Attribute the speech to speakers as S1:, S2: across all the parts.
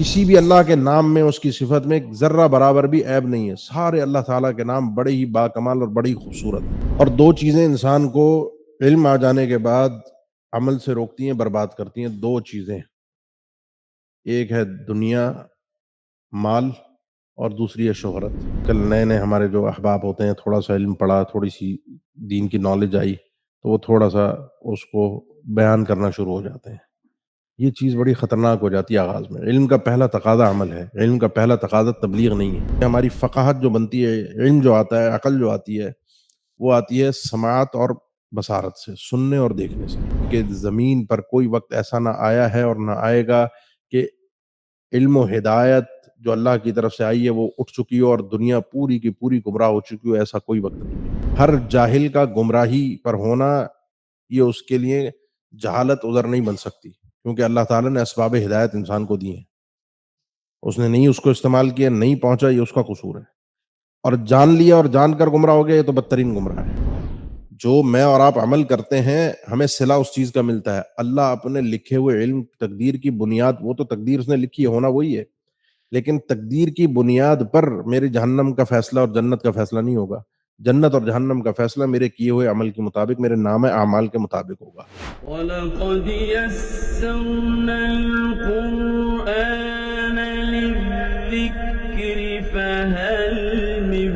S1: کسی بھی اللہ کے نام میں، اس کی صفت میں ایک ذرہ برابر بھی عیب نہیں ہے۔ سارے اللہ تعالیٰ کے نام بڑے ہی باکمال اور بڑی خوبصورت ہیں۔ اور دو چیزیں انسان کو علم آ جانے کے بعد عمل سے روکتی ہیں، برباد کرتی ہیں۔ دو چیزیں، ایک ہے دنیا، مال، اور دوسری ہے شہرت۔ کل نئے نئے ہمارے جو احباب ہوتے ہیں، تھوڑا سا علم پڑھا، تھوڑی سی دین کی نالج آئی، تو وہ تھوڑا سا اس کو بیان کرنا شروع ہو جاتے ہیں۔ یہ چیز بڑی خطرناک ہو جاتی ہے آغاز میں۔ علم کا پہلا تقاضا عمل ہے، علم کا پہلا تقاضا تبلیغ نہیں ہے۔ ہماری فقاہت جو بنتی ہے، علم جو آتا ہے، عقل جو آتی ہے، وہ آتی ہے سماعت اور بصارت سے، سننے اور دیکھنے سے۔ کہ زمین پر کوئی وقت ایسا نہ آیا ہے اور نہ آئے گا کہ علم و ہدایت جو اللہ کی طرف سے آئی ہے وہ اٹھ چکی ہو اور دنیا پوری کی پوری گمراہ ہو چکی ہو، ایسا کوئی وقت نہیں ہے۔ ہر جاہل کا گمراہی پر ہونا، یہ اس کے لیے جہالت عذر نہیں بن سکتی، کیونکہ اللہ تعالیٰ نے اسباب ہدایت انسان کو دی ہیں، اس نے نہیں اس کو استعمال کیا، نہیں پہنچا، یہ اس کا قصور ہے۔ اور جان لیا اور جان کر گمراہ ہو گیا، یہ تو بدترین گمراہ ہے۔ جو میں اور آپ عمل کرتے ہیں، ہمیں صلہ اس چیز کا ملتا ہے۔ اللہ اپنے لکھے ہوئے علم، تقدیر کی بنیاد، وہ تو تقدیر اس نے لکھی ہے، ہونا وہی ہے، لیکن تقدیر کی بنیاد پر میرے جہنم کا فیصلہ اور جنت کا فیصلہ نہیں ہوگا۔ جنت اور جہنم کا فیصلہ میرے کیے ہوئے عمل کے مطابق، میرے نام اعمال کے مطابق ہوگا۔
S2: وَلَقَدْ يَسَّرْنَا الْقُرْآنَ لِلذِّكْرِ فَهَلْ مِن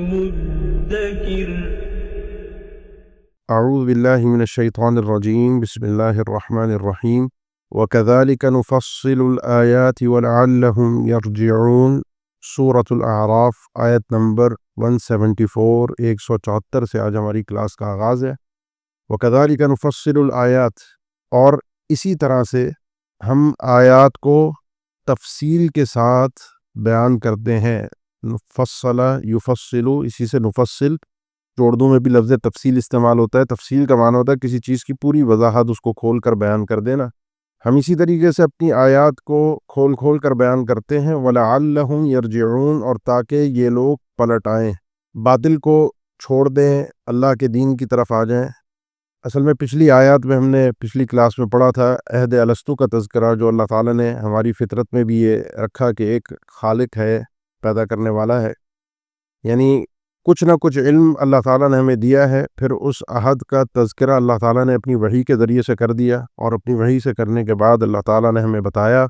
S2: مُّدَّكِرٍ۔
S3: اعوذ باللہ من الشیطان الرجیم، بسم اللہ الرحمن الرحیم۔ وَكَذَلِكَ نُفَصِّلُ الْآيَاتِ وَلَعَلَّهُمْ يَرْجِعُونَ۔ سورۃ الاعراف، آیت نمبر 174، 174 سے آج ہماری کلاس کا آغاز ہے۔ وَكَذَلِكَ نُفَصِّلُ الْآيَاتِ، اور اسی طرح سے ہم آیات کو تفصیل کے ساتھ بیان کرتے ہیں۔ فصل یفصل، اسی سے نفصل، جو اردو میں بھی لفظ تفصیل استعمال ہوتا ہے۔ تفصیل کا معنی ہوتا ہے کسی چیز کی پوری وضاحت، اس کو کھول کر بیان کر دینا۔ ہم اسی طریقے سے اپنی آیات کو کھول کھول کر بیان کرتے ہیں۔ وَلَعَلَّهُمْ يَرْجِعُونَ، اور تاکہ یہ لوگ پلٹ آئیں، باطل کو چھوڑ دیں، اللہ کے دین کی طرف آ جائیں۔ اصل میں پچھلی آیات میں ہم نے پچھلی کلاس میں پڑھا تھا عہد الستو کا تذکرہ، جو اللہ تعالیٰ نے ہماری فطرت میں بھی یہ رکھا کہ ایک خالق ہے، پیدا کرنے والا ہے، یعنی کچھ نہ کچھ علم اللہ تعالیٰ نے ہمیں دیا ہے۔ پھر اس عہد کا تذکرہ اللہ تعالیٰ نے اپنی وحی کے ذریعے سے کر دیا، اور اپنی وحی سے کرنے کے بعد اللہ تعالیٰ نے ہمیں بتایا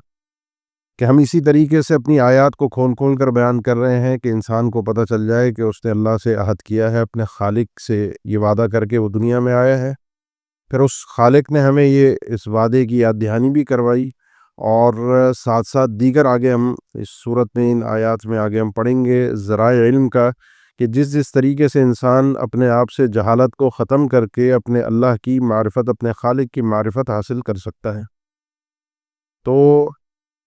S3: کہ ہم اسی طریقے سے اپنی آیات کو کھول کھول کر بیان کر رہے ہیں کہ انسان کو پتہ چل جائے کہ اس نے اللہ سے عہد کیا ہے، اپنے خالق سے یہ وعدہ کر کے وہ دنیا میں آیا ہے۔ پھر اس خالق نے ہمیں یہ اس وعدے کی یاد دہانی بھی کروائی، اور ساتھ ساتھ دیگر آگے ہم اس صورت میں، ان آیات میں آگے ہم پڑھیں گے ذرائع علم کا، کہ جس طریقے سے انسان اپنے آپ سے جہالت کو ختم کر کے اپنے اللہ کی معرفت، اپنے خالق کی معرفت حاصل کر سکتا ہے۔ تو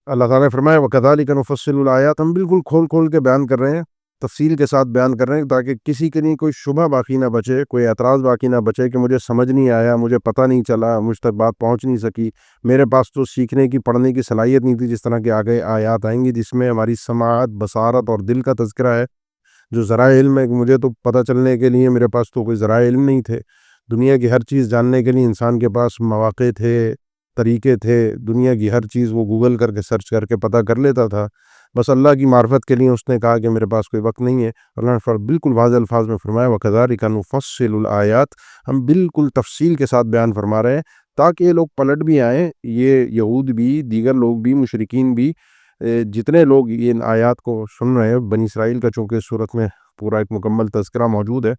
S3: اللہ تعالیٰ نے فرمایا وَكَذَلِكَ نُفَصِّلُ الْآيَاتِ، ہم بالکل کھول کھول کے بیان کر رہے ہیں، تفصیل کے ساتھ بیان کر رہے ہیں، تاکہ کسی کے لیے کوئی شبہ باقی نہ بچے، کوئی اعتراض باقی نہ بچے کہ مجھے سمجھ نہیں آیا، مجھے پتہ نہیں چلا، مجھ تک بات پہنچ نہیں سکی، میرے پاس تو سیکھنے کی، پڑھنے کی صلاحیت نہیں تھی۔ جس طرح کے آگے آیات آئیں گی جس میں ہماری سماعت، بصارت اور دل کا تذکرہ ہے، جو ذرائع علم ہے کہ مجھے تو پتہ چلنے کے لیے میرے پاس تو کوئی ذرائع علم نہیں تھے۔ دنیا کی ہر چیز جاننے کے لیے انسان کے پاس مواقع تھے، طریقے تھے، دنیا کی ہر چیز وہ گوگل کر کے سرچ کر کے پتہ کر لیتا تھا۔ بس اللہ کی معرفت کے لیے اس نے کہا کہ میرے پاس کوئی وقت نہیں ہے۔ اللہ نے بالکل واضح الفاظ میں فرمایا وَكَذَلِكَ نُفَصِّلُ الْآيَاتِ، ہم بالکل تفصیل کے ساتھ بیان فرما رہے ہیں تاکہ یہ لوگ پلٹ بھی آئیں، یہ یہود بھی، دیگر لوگ بھی، مشرکین بھی، جتنے لوگ ان آیات کو سن رہے ہیں، بنی اسرائیل کا چونکہ اس صورت میں پورا ایک مکمل تذکرہ موجود ہے،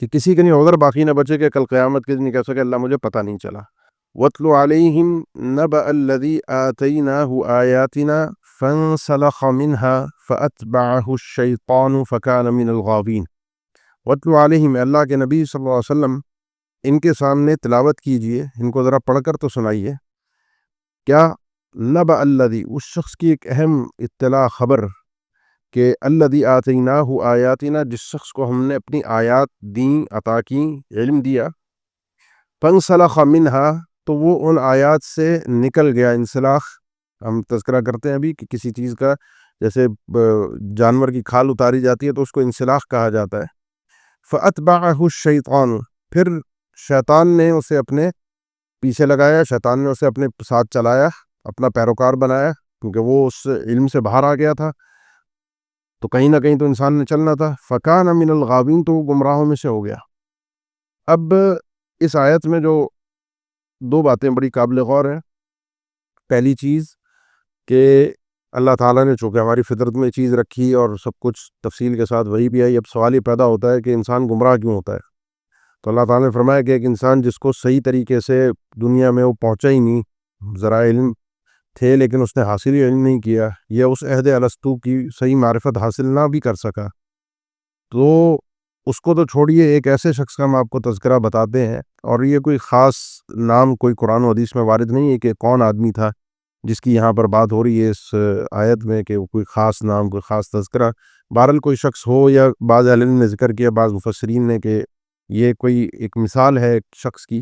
S3: کہ کسی کے لیے عذر باقی نہ بچے کہ کل قیامت کے دن کہہ سکے اللہ مجھے پتہ نہیں چلا۔ وَاتْلُ عَلَيْهِمْ نَبَأَ الَّذِي آتَيْنَاهُ آيَاتِنَا فَانسَلَخَ مِنْهَا فَأَتْبَعَهُ الشَّيْطَانُ فَكَانَ مِنَ الْغَاوِينَ۔ وَاتْلُ عَلَيْهِمْ، اللہ کے نبی صلی اللہ علیہ وسلم ان کے سامنے تلاوت کیجئے، ان کو ذرا پڑھ کر تو سنائیے، کیا نبأ الذی، اس شخص کی ایک اہم اطلاع، خبر، کہ الذی آتیناہ آیاتنا، جس شخص کو ہم نے اپنی آیات دیں، عطا کی، علم دیا، فانسلخ منہا، تو وہ ان آیات سے نکل گیا۔ انسلاخ ہم تذکرہ کرتے ہیں ابھی کہ کسی چیز کا، جیسے جانور کی کھال اتاری جاتی ہے تو اس کو انسلاخ کہا جاتا ہے۔ فأتبعہ الشیطان، پھر شیطان نے اسے اپنے پیچھے لگایا، شیطان نے اسے اپنے ساتھ چلایا، اپنا پیروکار بنایا، کیونکہ وہ اس علم سے باہر آ گیا تھا، تو کہیں نہ کہیں تو انسان نے چلنا تھا. فکان من الغاوین، تو وہ گمراہوں میں سے ہو گیا. اب اس آیت میں جو دو باتیں بڑی قابل غور ہیں. پہلی چیز کہ اللہ تعالیٰ نے چونکہ ہماری فطرت میں چیز رکھی اور سب کچھ تفصیل کے ساتھ وہی بھی آئی، اب سوال یہ پیدا ہوتا ہے کہ انسان گمراہ کیوں ہوتا ہے. تو اللہ تعالیٰ نے فرمایا کہ ایک انسان جس کو صحیح طریقے سے دنیا میں وہ پہنچا ہی نہیں، ذرائع علم تھے لیکن اس نے حاصل ہی علم نہیں کیا، یا اس عہد الستو کی صحیح معرفت حاصل نہ بھی کر سکا، تو اس کو تو چھوڑیے، ایک ایسے شخص کا ہم آپ کو تذکرہ بتاتے ہیں. اور یہ کوئی خاص نام کوئی قرآن و حدیث میں وارد نہیں ہے کہ کون آدمی تھا جس کی یہاں پر بات ہو رہی ہے اس آیت میں، کہ کوئی خاص نام، کوئی خاص تذکرہ. بہرحال کوئی شخص ہو، یا بعض اہل علم نے ذکر کیا، بعض مفسرین نے، کہ یہ کوئی ایک مثال ہے ایک شخص کی.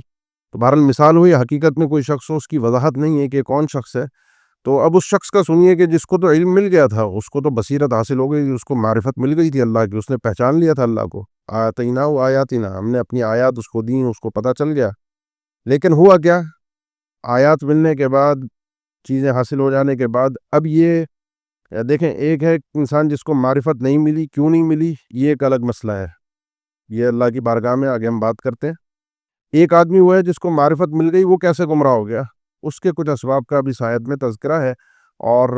S3: تو بہرحال مثال ہوئی، حقیقت میں کوئی شخص ہو، اس کی وضاحت نہیں ہے کہ کون شخص ہے. تو اب اس شخص کا سنیے کہ جس کو تو علم مل گیا تھا، اس کو تو بصیرت حاصل ہو گئی، اس کو معرفت مل گئی تھی اللہ کی، اس نے پہچان لیا تھا اللہ کو. آتیناہ آیاتنا، ہم نے اپنی آیات اس کو دیں، اس کو پتہ چل گیا. لیکن ہوا کیا؟ آیات ملنے کے بعد، چیزیں حاصل ہو جانے کے بعد، اب یہ دیکھیں، ایک ہے انسان جس کو معرفت نہیں ملی، کیوں نہیں ملی، یہ ایک الگ مسئلہ ہے، یہ اللہ کی بارگاہ میں آگے ہم بات کرتے ہیں. ایک آدمی ہوا ہے جس کو معرفت مل گئی، وہ کیسے گمراہ ہو گیا؟ اس کے کچھ اسباب کا بھی اس آیت میں تذکرہ ہے. اور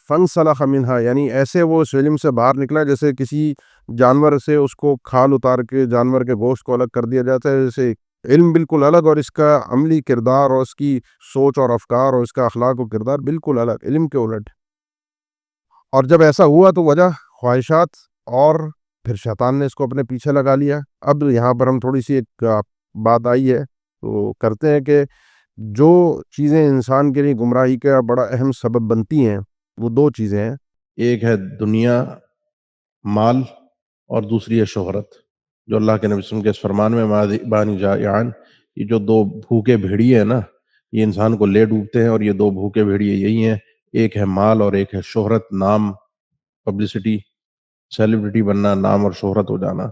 S3: فانسلخ منہا، یعنی ایسے وہ اس علم سے باہر نکلا جیسے کسی جانور سے اس کو کھال اتار کے جانور کے گوشت کو الگ کر دیا جاتا ہے، جیسے علم بالکل الگ اور اس کا عملی کردار اور اس کی سوچ اور افکار اور اس کا اخلاق و کردار بالکل الگ، علم کے الٹ. اور جب ایسا ہوا تو وجہ خواہشات، اور پھر شیطان نے اس کو اپنے پیچھے لگا لیا. اب یہاں پر ہم تھوڑی سی ایک بات آئی ہے تو کرتے ہیں کہ جو چیزیں انسان کے لیے گمراہی کا بڑا اہم سبب بنتی ہیں، وہ دو چیزیں ہیں.
S1: ایک ہے دنیا، مال، اور دوسری ہے شہرت. جو اللہ کے نبی صلی اللہ علیہ وسلم کے اس فرمان میں بانی جائعان، یہ جو دو بھوکے بھیڑیے ہیں نا، یہ انسان کو لے ڈوبتے ہیں. اور یہ دو بھوکے بھیڑیے یہی ہیں، ایک ہے مال اور ایک ہے شہرت، نام، پبلسٹی، سیلیبریٹی بننا، نام اور شہرت ہو جانا.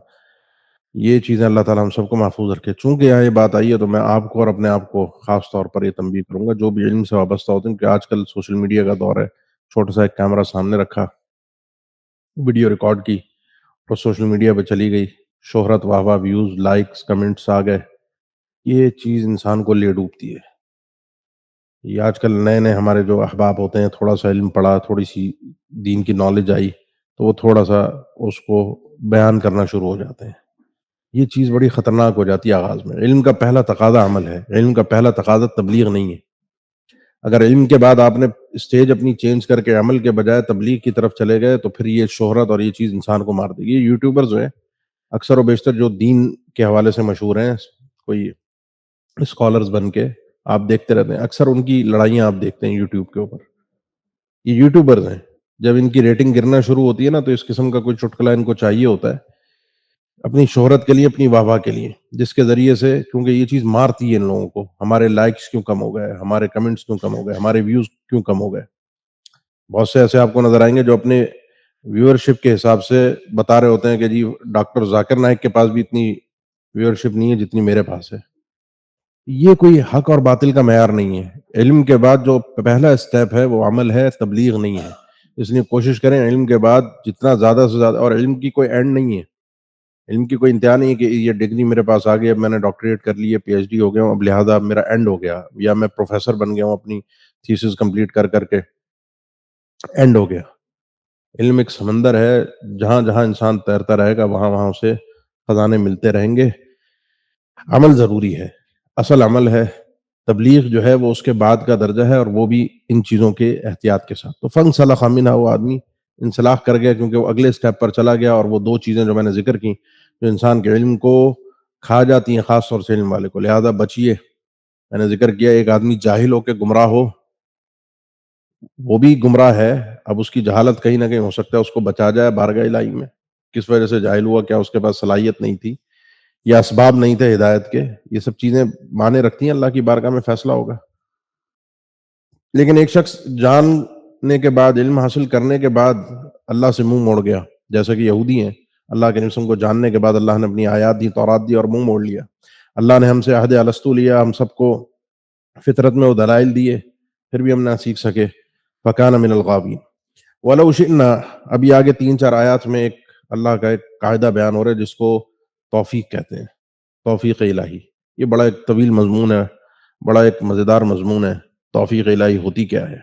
S1: یہ چیزیں اللہ تعالیٰ ہم سب کو محفوظ رکھے. چونکہ یہاں یہ بات آئی ہے تو میں آپ کو اور اپنے آپ کو خاص طور پر یہ تنبیہ کروں گا، جو بھی علم سے وابستہ ہوتے ہیں، کہ آج کل سوشل میڈیا کا دور ہے. چھوٹا سا ایک کیمرہ سامنے رکھا، ویڈیو ریکارڈ کی اور سوشل میڈیا پہ چلی گئی، شہرت، واہ واہ، ویوز، لائکس، کمنٹس آ گئے. یہ چیز انسان کو لے ڈوبتی ہے. یہ آج کل نئے نئے ہمارے جو احباب ہوتے ہیں، تھوڑا سا علم پڑھا، تھوڑی سی دین کی نالج آئی، تو وہ تھوڑا سا اس کو بیان کرنا شروع ہو جاتے ہیں. یہ چیز بڑی خطرناک ہو جاتی ہے آغاز میں. علم کا پہلا تقاضا عمل ہے، علم کا پہلا تقاضا تبلیغ نہیں ہے. اگر علم کے بعد آپ نے اسٹیج اپنی چینج کر کے عمل کے بجائے تبلیغ کی طرف چلے گئے، تو پھر یہ شہرت اور یہ چیز انسان کو مار دے گی. یہ یوٹیوبرز جو ہیں اکثر و بیشتر جو دین کے حوالے سے مشہور ہیں، کوئی اسکالرز بن کے آپ دیکھتے رہتے ہیں، اکثر ان کی لڑائیاں آپ دیکھتے ہیں یوٹیوب کے اوپر. یہ یوٹیوبرز ہیں، جب ان کی ریٹنگ گرنا شروع ہوتی ہے نا، تو اس قسم کا کوئی چٹکلا ان کو چاہیے ہوتا ہے اپنی شہرت کے لیے، اپنی واہ واہ کے لیے، جس کے ذریعے سے، کیونکہ یہ چیز مارتی ہے ان لوگوں کو، ہمارے لائکس کیوں کم ہو گئے، ہمارے کمنٹس کیوں کم ہو گئے، ہمارے ویوز کیوں کم ہو گئے. بہت سے ایسے آپ کو نظر آئیں گے جو اپنے ویورشپ کے حساب سے بتا رہے ہوتے ہیں کہ جی ڈاکٹر ذاکر نائک کے پاس بھی اتنی ویورشپ نہیں ہے جتنی میرے پاس ہے. یہ کوئی حق اور باطل کا معیار نہیں ہے. علم کے بعد جو پہلا اسٹیپ ہے وہ عمل ہے، تبلیغ نہیں ہے. اس لیے کوشش کریں علم کے بعد جتنا زیادہ سے زیادہ، اور علم کی کوئی اینڈ نہیں ہے، علم کی کوئی انتہا نہیں ہے کہ یہ ڈگری میرے پاس آ گئی، اب میں نے ڈاکٹریٹ کر لی ہے، پی ایچ ڈی ہو گیا ہوں، اب لہٰذا میرا اینڈ ہو گیا، یا میں پروفیسر بن گیا ہوں اپنی تھیسس کمپلیٹ کر کر کے، اینڈ ہو گیا. علم ایک سمندر ہے، جہاں جہاں انسان تیرتا رہے گا وہاں وہاں اسے خزانے ملتے رہیں گے. عمل ضروری ہے، اصل عمل ہے. تبلیغ جو ہے وہ اس کے بعد کا درجہ ہے، اور وہ بھی ان چیزوں کے احتیاط کے ساتھ. تو فانسلخ منہا، وہ آدمی انسلاخ کر گیا، کیونکہ وہ اگلے اسٹیپ پر چلا گیا. اور وہ دو چیزیں جو میں نے ذکر کی، جو انسان کے علم کو کھا جاتی ہیں، خاص طور سے علم والے کو، لہذا بچیے. میں نے ذکر کیا ایک آدمی جاہل ہو کے گمراہ ہو، وہ بھی گمراہ ہے. اب اس کی جہالت کہیں نہ کہیں ہو سکتا ہے اس کو بچا جائے بارگاہ الہی میں. کس وجہ سے جاہل ہوا؟ کیا اس کے پاس صلاحیت نہیں تھی، یا اسباب نہیں تھے ہدایت کے؟ یہ سب چیزیں معنی رکھتی ہیں، اللہ کی بارگاہ میں فیصلہ ہوگا. لیکن ایک شخص جاننے کے بعد، علم حاصل کرنے کے بعد اللہ سے منہ موڑ گیا، جیسا کہ یہودی ہیں، اللہ کے نبی کو جاننے کے بعد اللہ نے اپنی آیات دی، تورات دی، اور منہ موڑ لیا. اللہ نے ہم سے عہد الستو لیا، ہم سب کو فطرت میں وہ دلائل دیے، پھر بھی ہم نہ سیکھ سکے. فکان من الغابین. ولو شئنا. ابھی آگے 3-4 آیات میں ایک اللہ کا ایک قاعدہ بیان ہو رہا ہے جس کو توفیق کہتے ہیں، توفیق الہی. یہ بڑا ایک طویل مضمون ہے، بڑا ایک مزیدار مضمون ہے. توفیق الہی ہوتی کیا ہے؟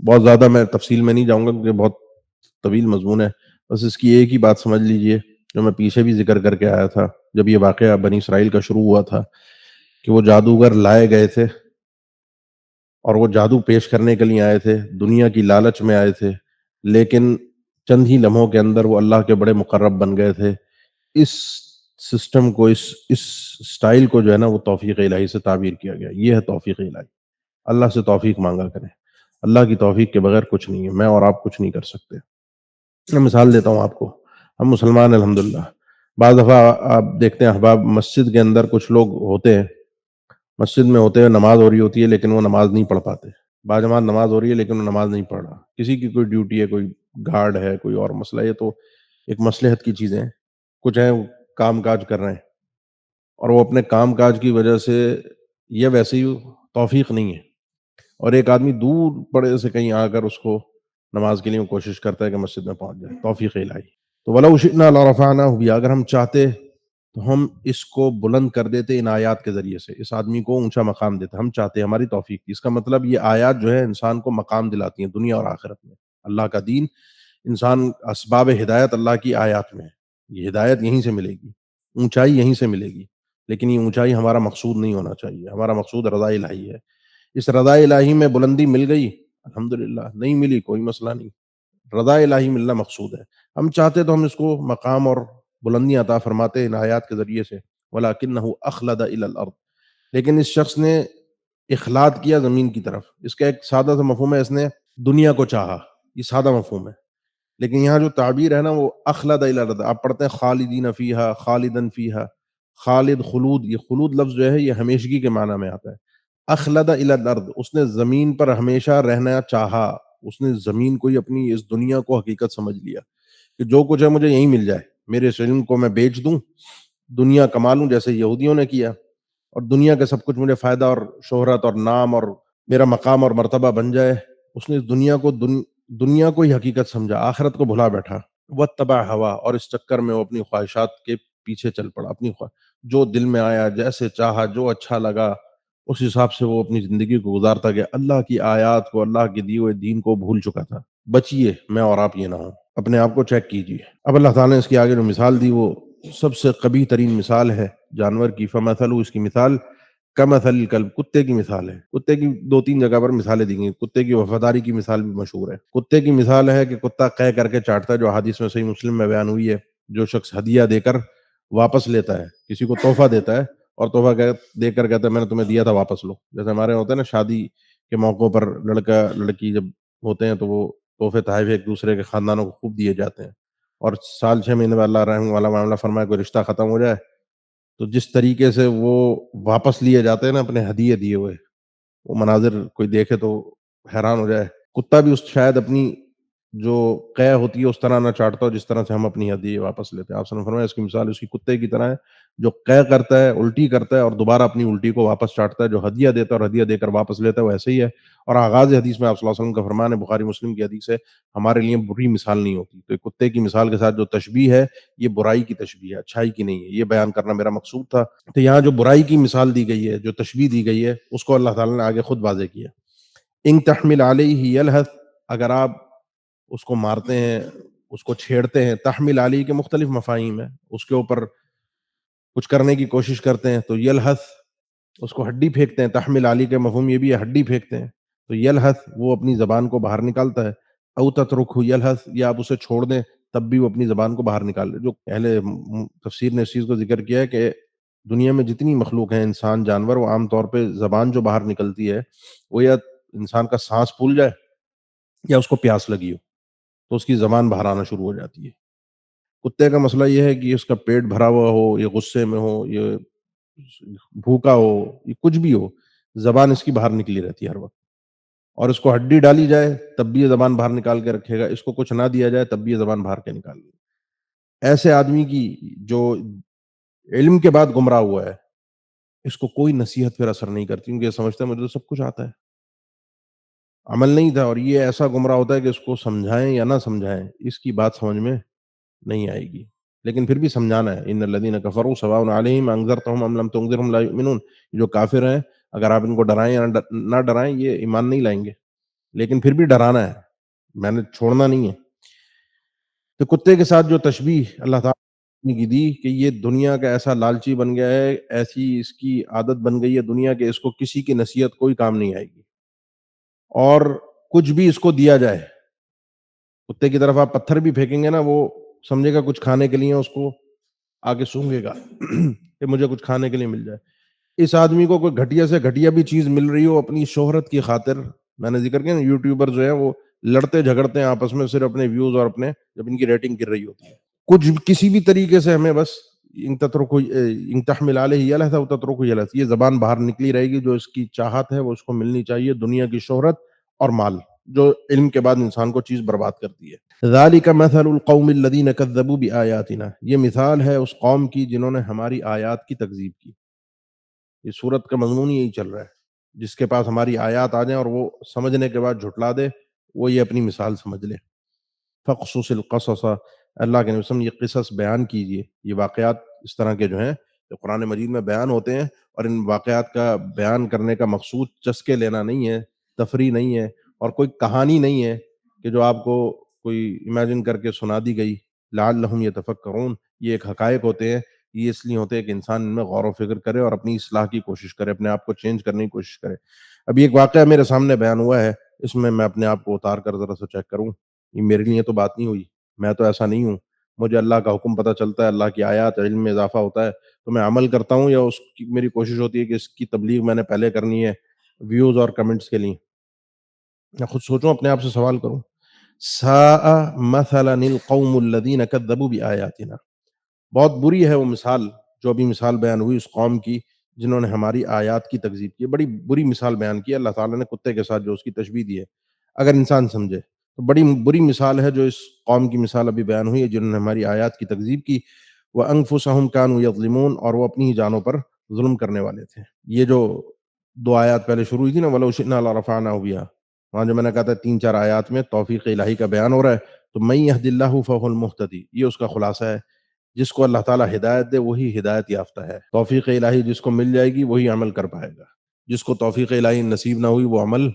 S1: بہت زیادہ میں تفصیل میں نہیں جاؤں گا کیونکہ بہت طویل مضمون ہے. بس اس کی ایک ہی بات سمجھ لیجئے جو میں پیچھے بھی ذکر کر کے آیا تھا جب یہ واقعہ بنی اسرائیل کا شروع ہوا تھا کہ وہ جادوگر لائے گئے تھے اور وہ جادو پیش کرنے کے لیے آئے تھے، دنیا کی لالچ میں آئے تھے، لیکن چند ہی لمحوں کے اندر وہ اللہ کے بڑے مقرب بن گئے تھے. اس سسٹم کو، اس سٹائل کو جو ہے نا وہ توفیق الہی سے تعبیر کیا گیا. یہ ہے توفیق الہی. اللہ سے توفیق مانگا کریں. اللہ کی توفیق کے بغیر کچھ نہیں ہے. میں اور آپ کچھ نہیں کر سکتے. میں مثال دیتا ہوں آپ کو. ہم مسلمان الحمدللہ. بعض دفعہ آپ دیکھتے ہیں احباب، مسجد کے اندر کچھ لوگ ہوتے ہیں، مسجد میں ہوتے ہیں، نماز ہو رہی ہوتی ہے لیکن وہ نماز نہیں پڑھ پاتے. باجماعت نماز ہو رہی ہے لیکن وہ نماز نہیں پڑھ رہا. کسی کی کوئی ڈیوٹی ہے، کوئی گارڈ ہے، کوئی اور مسئلہ. یہ تو ایک مصلحت کی چیزیں ہیں. کچھ ہیں وہ کام کاج کر رہے ہیں اور وہ اپنے کام کاج کی وجہ سے، یہ ویسے ہی توفیق نہیں ہے. اور ایک آدمی دور پڑے سے کہیں آ کر اس کو نماز کے لیے کوشش کرتا ہے کہ مسجد میں پہنچ جائے. توفیق الہی. تو وَلَوْ شِئْنَا لَرَفَعْنَاهُ بِهَا. اگر ہم چاہتے تو ہم اس کو بلند کر دیتے ان آیات کے ذریعے سے، اس آدمی کو اونچا مقام دیتے. ہم چاہتے، ہماری توفیق تھی. اس کا مطلب یہ آیات جو ہے انسان کو مقام دلاتی ہیں دنیا اور آخرت میں. اللہ کا دین، انسان اسباب ہدایت اللہ کی آیات میں ہے. یہ ہدایت یہیں سے ملے گی، اونچائی یہیں سے ملے گی. لیکن یہ اونچائی ہمارا مقصود نہیں ہونا چاہیے. ہمارا مقصود رضا الہی ہے. اس رضا الہی میں بلندی مل گئی الحمدللہ، نہیں ملی کوئی مسئلہ نہیں. رضا الہی ملنا مقصود ہے. ہم چاہتے تو ہم اس کو مقام اور بلندی عطا فرماتے ان آیات کے ذریعے سے. وَلَكِنَّهُ أَخْلَدَ إِلَى الْأَرْضِ. لیکن اس شخص نے اخلاد کیا زمین کی طرف. اس کا ایک سادہ سا مفہوم ہے، اس نے دنیا کو چاہا. یہ سادہ مفہوم ہے، لیکن یہاں جو تعبیر ہے نا وہ اخلد الی الارض. آپ پڑھتے ہیں خالدین فیہا، خالدن فیہا، خالد خلود. یہ خلود لفظ جو ہے یہ ہمیشگی کے معنی میں آتا ہے. اخلد الی الارض، اس نے زمین پر ہمیشہ رہنا چاہا. اس نے زمین کو ہی اپنی، اس دنیا کو حقیقت سمجھ لیا کہ جو کچھ ہے مجھے یہیں مل جائے. میرے اس علم کو میں بیچ دوں، دنیا کما لوں جیسے یہودیوں نے کیا، اور دنیا کا سب کچھ مجھے فائدہ اور شہرت اور نام اور میرا مقام اور مرتبہ بن جائے. اس نے اس دنیا کو ہی حقیقت سمجھا، آخرت کو بھلا بیٹھا. واتبع ہوا، اور اس چکر میں وہ اپنی خواہشات کے پیچھے چل پڑا. جو دل میں آیا، جیسے چاہا، جو اچھا لگا اس حساب سے وہ اپنی زندگی کو گزارتا گیا. اللہ کی آیات کو، اللہ کے دیے ہوئے دین کو بھول چکا تھا. بچیے، میں اور آپ یہ نہ ہوں. اپنے آپ کو چیک کیجیے. اب اللہ تعالیٰ نے اس کی آگے جو مثال دی وہ سب سے قبیح ترین مثال ہے جانور کی. فمثلہ، اس کی مثال کمثل الکلب، کتے کی مثال ہے. کتے کی 2-3 جگہ پر مثالیں دی گئی. کتے کی وفاداری کی مثال بھی مشہور ہے. کتے کی مثال ہے کہ کتا قے کر کے چاٹتا ہے، جو حدیث میں صحیح مسلم میں بیان ہوئی ہے. جو شخص ہدیہ دے کر واپس لیتا ہے، کسی کو تحفہ دیتا ہے اور تحفہ دے کر کہتا ہے میں نے تمہیں دیا تھا واپس لو. جیسے ہمارے ہوتا ہے نا شادی کے موقعوں پر لڑکا لڑکی جب ہوتے ہیں تو وہ تحفے تحائف ایک دوسرے کے خاندانوں کو خوب دیے جاتے ہیں. اور سال 6 مہینے میں اللہ رحم والا معاملہ فرمائے کوئی رشتہ ختم ہو جائے تو جس طریقے سے وہ واپس لیے جاتے ہیں نا اپنے ہدیے دیے ہوئے، وہ مناظر کوئی دیکھے تو حیران ہو جائے. کتا بھی اس شاید اپنی جو قے ہوتی ہے اس طرح نہ چاٹتا ہو جس طرح سے ہم اپنی ہدیے واپس لیتے ہیں. آپ نے فرمایا اس کی مثال اس کی کتے کی طرح ہے جو قے کرتا ہے، الٹی کرتا ہے اور دوبارہ اپنی الٹی کو واپس چاٹتا ہے. جو ہدیہ دیتا ہے اور ہدیہ دے کر واپس لیتا ہے وہ ایسے ہی ہے. اور آغاز حدیث میں آپ صلی اللہ علیہ وسلم کا فرمان ہے، بخاری مسلم کی حدیث ہے، ہمارے لیے بری مثال نہیں ہوتی. تو کتے کی مثال کے ساتھ جو تشبیہ ہے یہ برائی کی تشبیہ ہے، اچھائی کی نہیں ہے. یہ بیان کرنا میرا مقصود تھا. تو یہاں جو برائی کی مثال دی گئی ہے، جو تشبیہ دی گئی ہے، اس کو اللہ تعالیٰ نے آگے خود واضح کیا. ان تحمل علیہ یلہث، اگر آپ اس کو مارتے ہیں، اس کو چھیڑتے ہیں. تحمل علیہ کے مختلف مفاہیم ہیں. اس کے اوپر کچھ کرنے کی کوشش کرتے ہیں تو یلہث، اس کو ہڈی پھینکتے ہیں. تحمل علی کے مفہوم یہ بھی ہے، ہڈی پھینکتے ہیں. تو یلہث وہ اپنی زبان کو باہر نکالتا ہے. او تترکہ یلہث، یا آپ اسے چھوڑ دیں تب بھی وہ اپنی زبان کو باہر نکال لے. جو اہل تفسیر نے اس چیز کو ذکر کیا ہے کہ دنیا میں جتنی مخلوق ہیں، انسان، جانور، وہ عام طور پہ زبان جو باہر نکلتی ہے وہ یا انسان کا سانس پھول جائے یا اس کو پیاس لگی ہو تو اس کی زبان باہر آنا شروع ہو جاتی ہے. کتے کا مسئلہ یہ ہے کہ اس کا پیٹ بھرا ہوا ہو، یہ غصے میں ہو، یہ بھوکا ہو، یہ کچھ بھی ہو، زبان اس کی باہر نکلی رہتی ہے ہر وقت. اور اس کو ہڈی ڈالی جائے تب بھی یہ زبان باہر نکال کے رکھے گا، اس کو کچھ نہ دیا جائے تب بھی یہ زبان باہر کے نکال لے. ایسے آدمی کی جو علم کے بعد گمراہ ہوا ہے، اس کو کوئی نصیحت پھر اثر نہیں کرتی کیونکہ یہ سمجھتا ہے مجھے تو سب کچھ آتا ہے. عمل نہیں تھا، اور یہ ایسا گمراہ ہوتا ہے کہ اس کو سمجھائیں یا نہ سمجھائیں اس کی بات سمجھ میں نہیں آئے گی، لیکن پھر بھی سمجھانا ہے۔ ان الذین کفروا سواء علیہم انذرتہم ام لم تنذرہم لا یؤمنون، جو کافر ہیں اگر آپ ان کو ڈرائیں یا نہ ڈرائیں یہ ایمان نہیں لائیں گے، لیکن پھر بھی ڈرانا ہے، میں نے چھوڑنا نہیں ہے۔ تو کتے کے ساتھ جو تشبیہ اللہ تعالیٰ نے کی دی کہ یہ دنیا کا ایسا لالچی بن گیا ہے، ایسی اس کی عادت بن گئی ہے دنیا کہ اس کو کسی کی نصیحت کوئی کام نہیں آئے گی، اور کچھ بھی اس کو دیا جائے، کتے کی طرف آپ پتھر بھی پھینکیں گے نا، وہ سمجھے گا کچھ کھانے کے لیے، اس کو آگے سونگے گا کہ مجھے کچھ کھانے کے لیے مل جائے۔ اس آدمی کو کوئی گھٹیا سے گھٹیا بھی چیز مل رہی ہو اپنی شہرت کی خاطر، میں نے ذکر کیا نا یوٹیوبر جو ہے وہ لڑتے جھگڑتے ہیں آپس میں صرف اپنے ویوز اور اپنے، جب ان کی ریٹنگ گر رہی ہوتی ہے، کچھ کسی بھی طریقے سے ہمیں بس ان تترکوا ان تحمل علیہ یلہث او تترکوا یلہث، یہ زبان باہر نکلی رہے گی، جو اس کی چاہت ہے وہ اس کو ملنی چاہیے، دنیا کی شہرت اور مال، جو علم کے بعد انسان کو چیز برباد کرتی ہے۔ ذالک مثل القوم الذین کذبوا بآیاتنا، یہ مثال ہے اس قوم کی جنہوں نے ہماری آیات کی تکذیب کی۔ یہ صورت کا مضمون یہی چل رہا ہے، جس کے پاس ہماری آیات آ جائیں اور وہ سمجھنے کے بعد جھٹلا دے، وہ یہ اپنی مثال سمجھ لے۔ فقصص القصص، اللہ کے نبی صلی اللہ علیہ وسلم یہ قصص بیان کیجئے، یہ واقعات اس طرح کے جو ہیں جو قرآن مجید میں بیان ہوتے ہیں، اور ان واقعات کا بیان کرنے کا مقصود چسکے لینا نہیں ہے، تفریح نہیں ہے، اور کوئی کہانی نہیں ہے کہ جو آپ کو کوئی امیجن کر کے سنا دی گئی، لعلہم یتفکرون، یہ ایک حقائق ہوتے ہیں، یہ اس لیے ہوتے ہیں کہ انسان ان میں غور و فکر کرے اور اپنی اصلاح کی کوشش کرے، اپنے آپ کو چینج کرنے کی کوشش کرے۔ ابھی ایک واقعہ میرے سامنے بیان ہوا ہے، اس میں اپنے آپ کو اتار کر ذرا سا چیک کروں، یہ میرے لیے تو بات نہیں ہوئی، میں تو ایسا نہیں ہوں، مجھے اللہ کا حکم پتہ چلتا ہے، اللہ کی آیات علم میں اضافہ ہوتا ہے تو میں عمل کرتا ہوں، یا اس کی میری کوشش ہوتی ہے کہ اس کی تبلیغ میں نے پہلے کرنی ہے ویوز اور کمنٹس کے لیے۔ میں خود سوچوں، اپنے آپ سے سوال کروں، ساء مثلا القوم الذین کذبوا بآیاتنا، بہت بری ہے وہ مثال جو ابھی مثال بیان ہوئی اس قوم کی جنہوں نے ہماری آیات کی تکذیب کی، بڑی بری مثال بیان کی ہے اللہ تعالیٰ نے کتے کے ساتھ جو اس کی تشبیہ دی ہے، اگر انسان سمجھے تو بڑی بری مثال ہے جو اس قوم کی مثال ابھی بیان ہوئی ہے جنہوں نے ہماری آیات کی تکذیب کی۔ وَأَنفُسَهُمْ كَانُوا يَظْلِمُونَ، اور وہ اپنی ہی جانوں پر ظلم کرنے والے تھے۔ یہ جو دو آیات پہلے شروع ہوئی تھی نا، وَلَوْ شِئْنَا لَرَفَعْنَاهُ بِهَا، وہاں جو میں نے کہا تھا 3-4 آیات میں توفیق الہی کا بیان ہو رہا ہے، تو مَن يَهْدِ اللَّهُ فَهُوَ الْمُهْتَدِي، یہ اس کا خلاصہ ہے، جس کو اللہ تعالیٰ ہدایت دے وہی ہدایت یافتہ ہے، توفیق الہی جس کو مل جائے گی وہی عمل کر پائے گا، جس کو توفیق الہی نصیب نہ ہوئی وہ عمل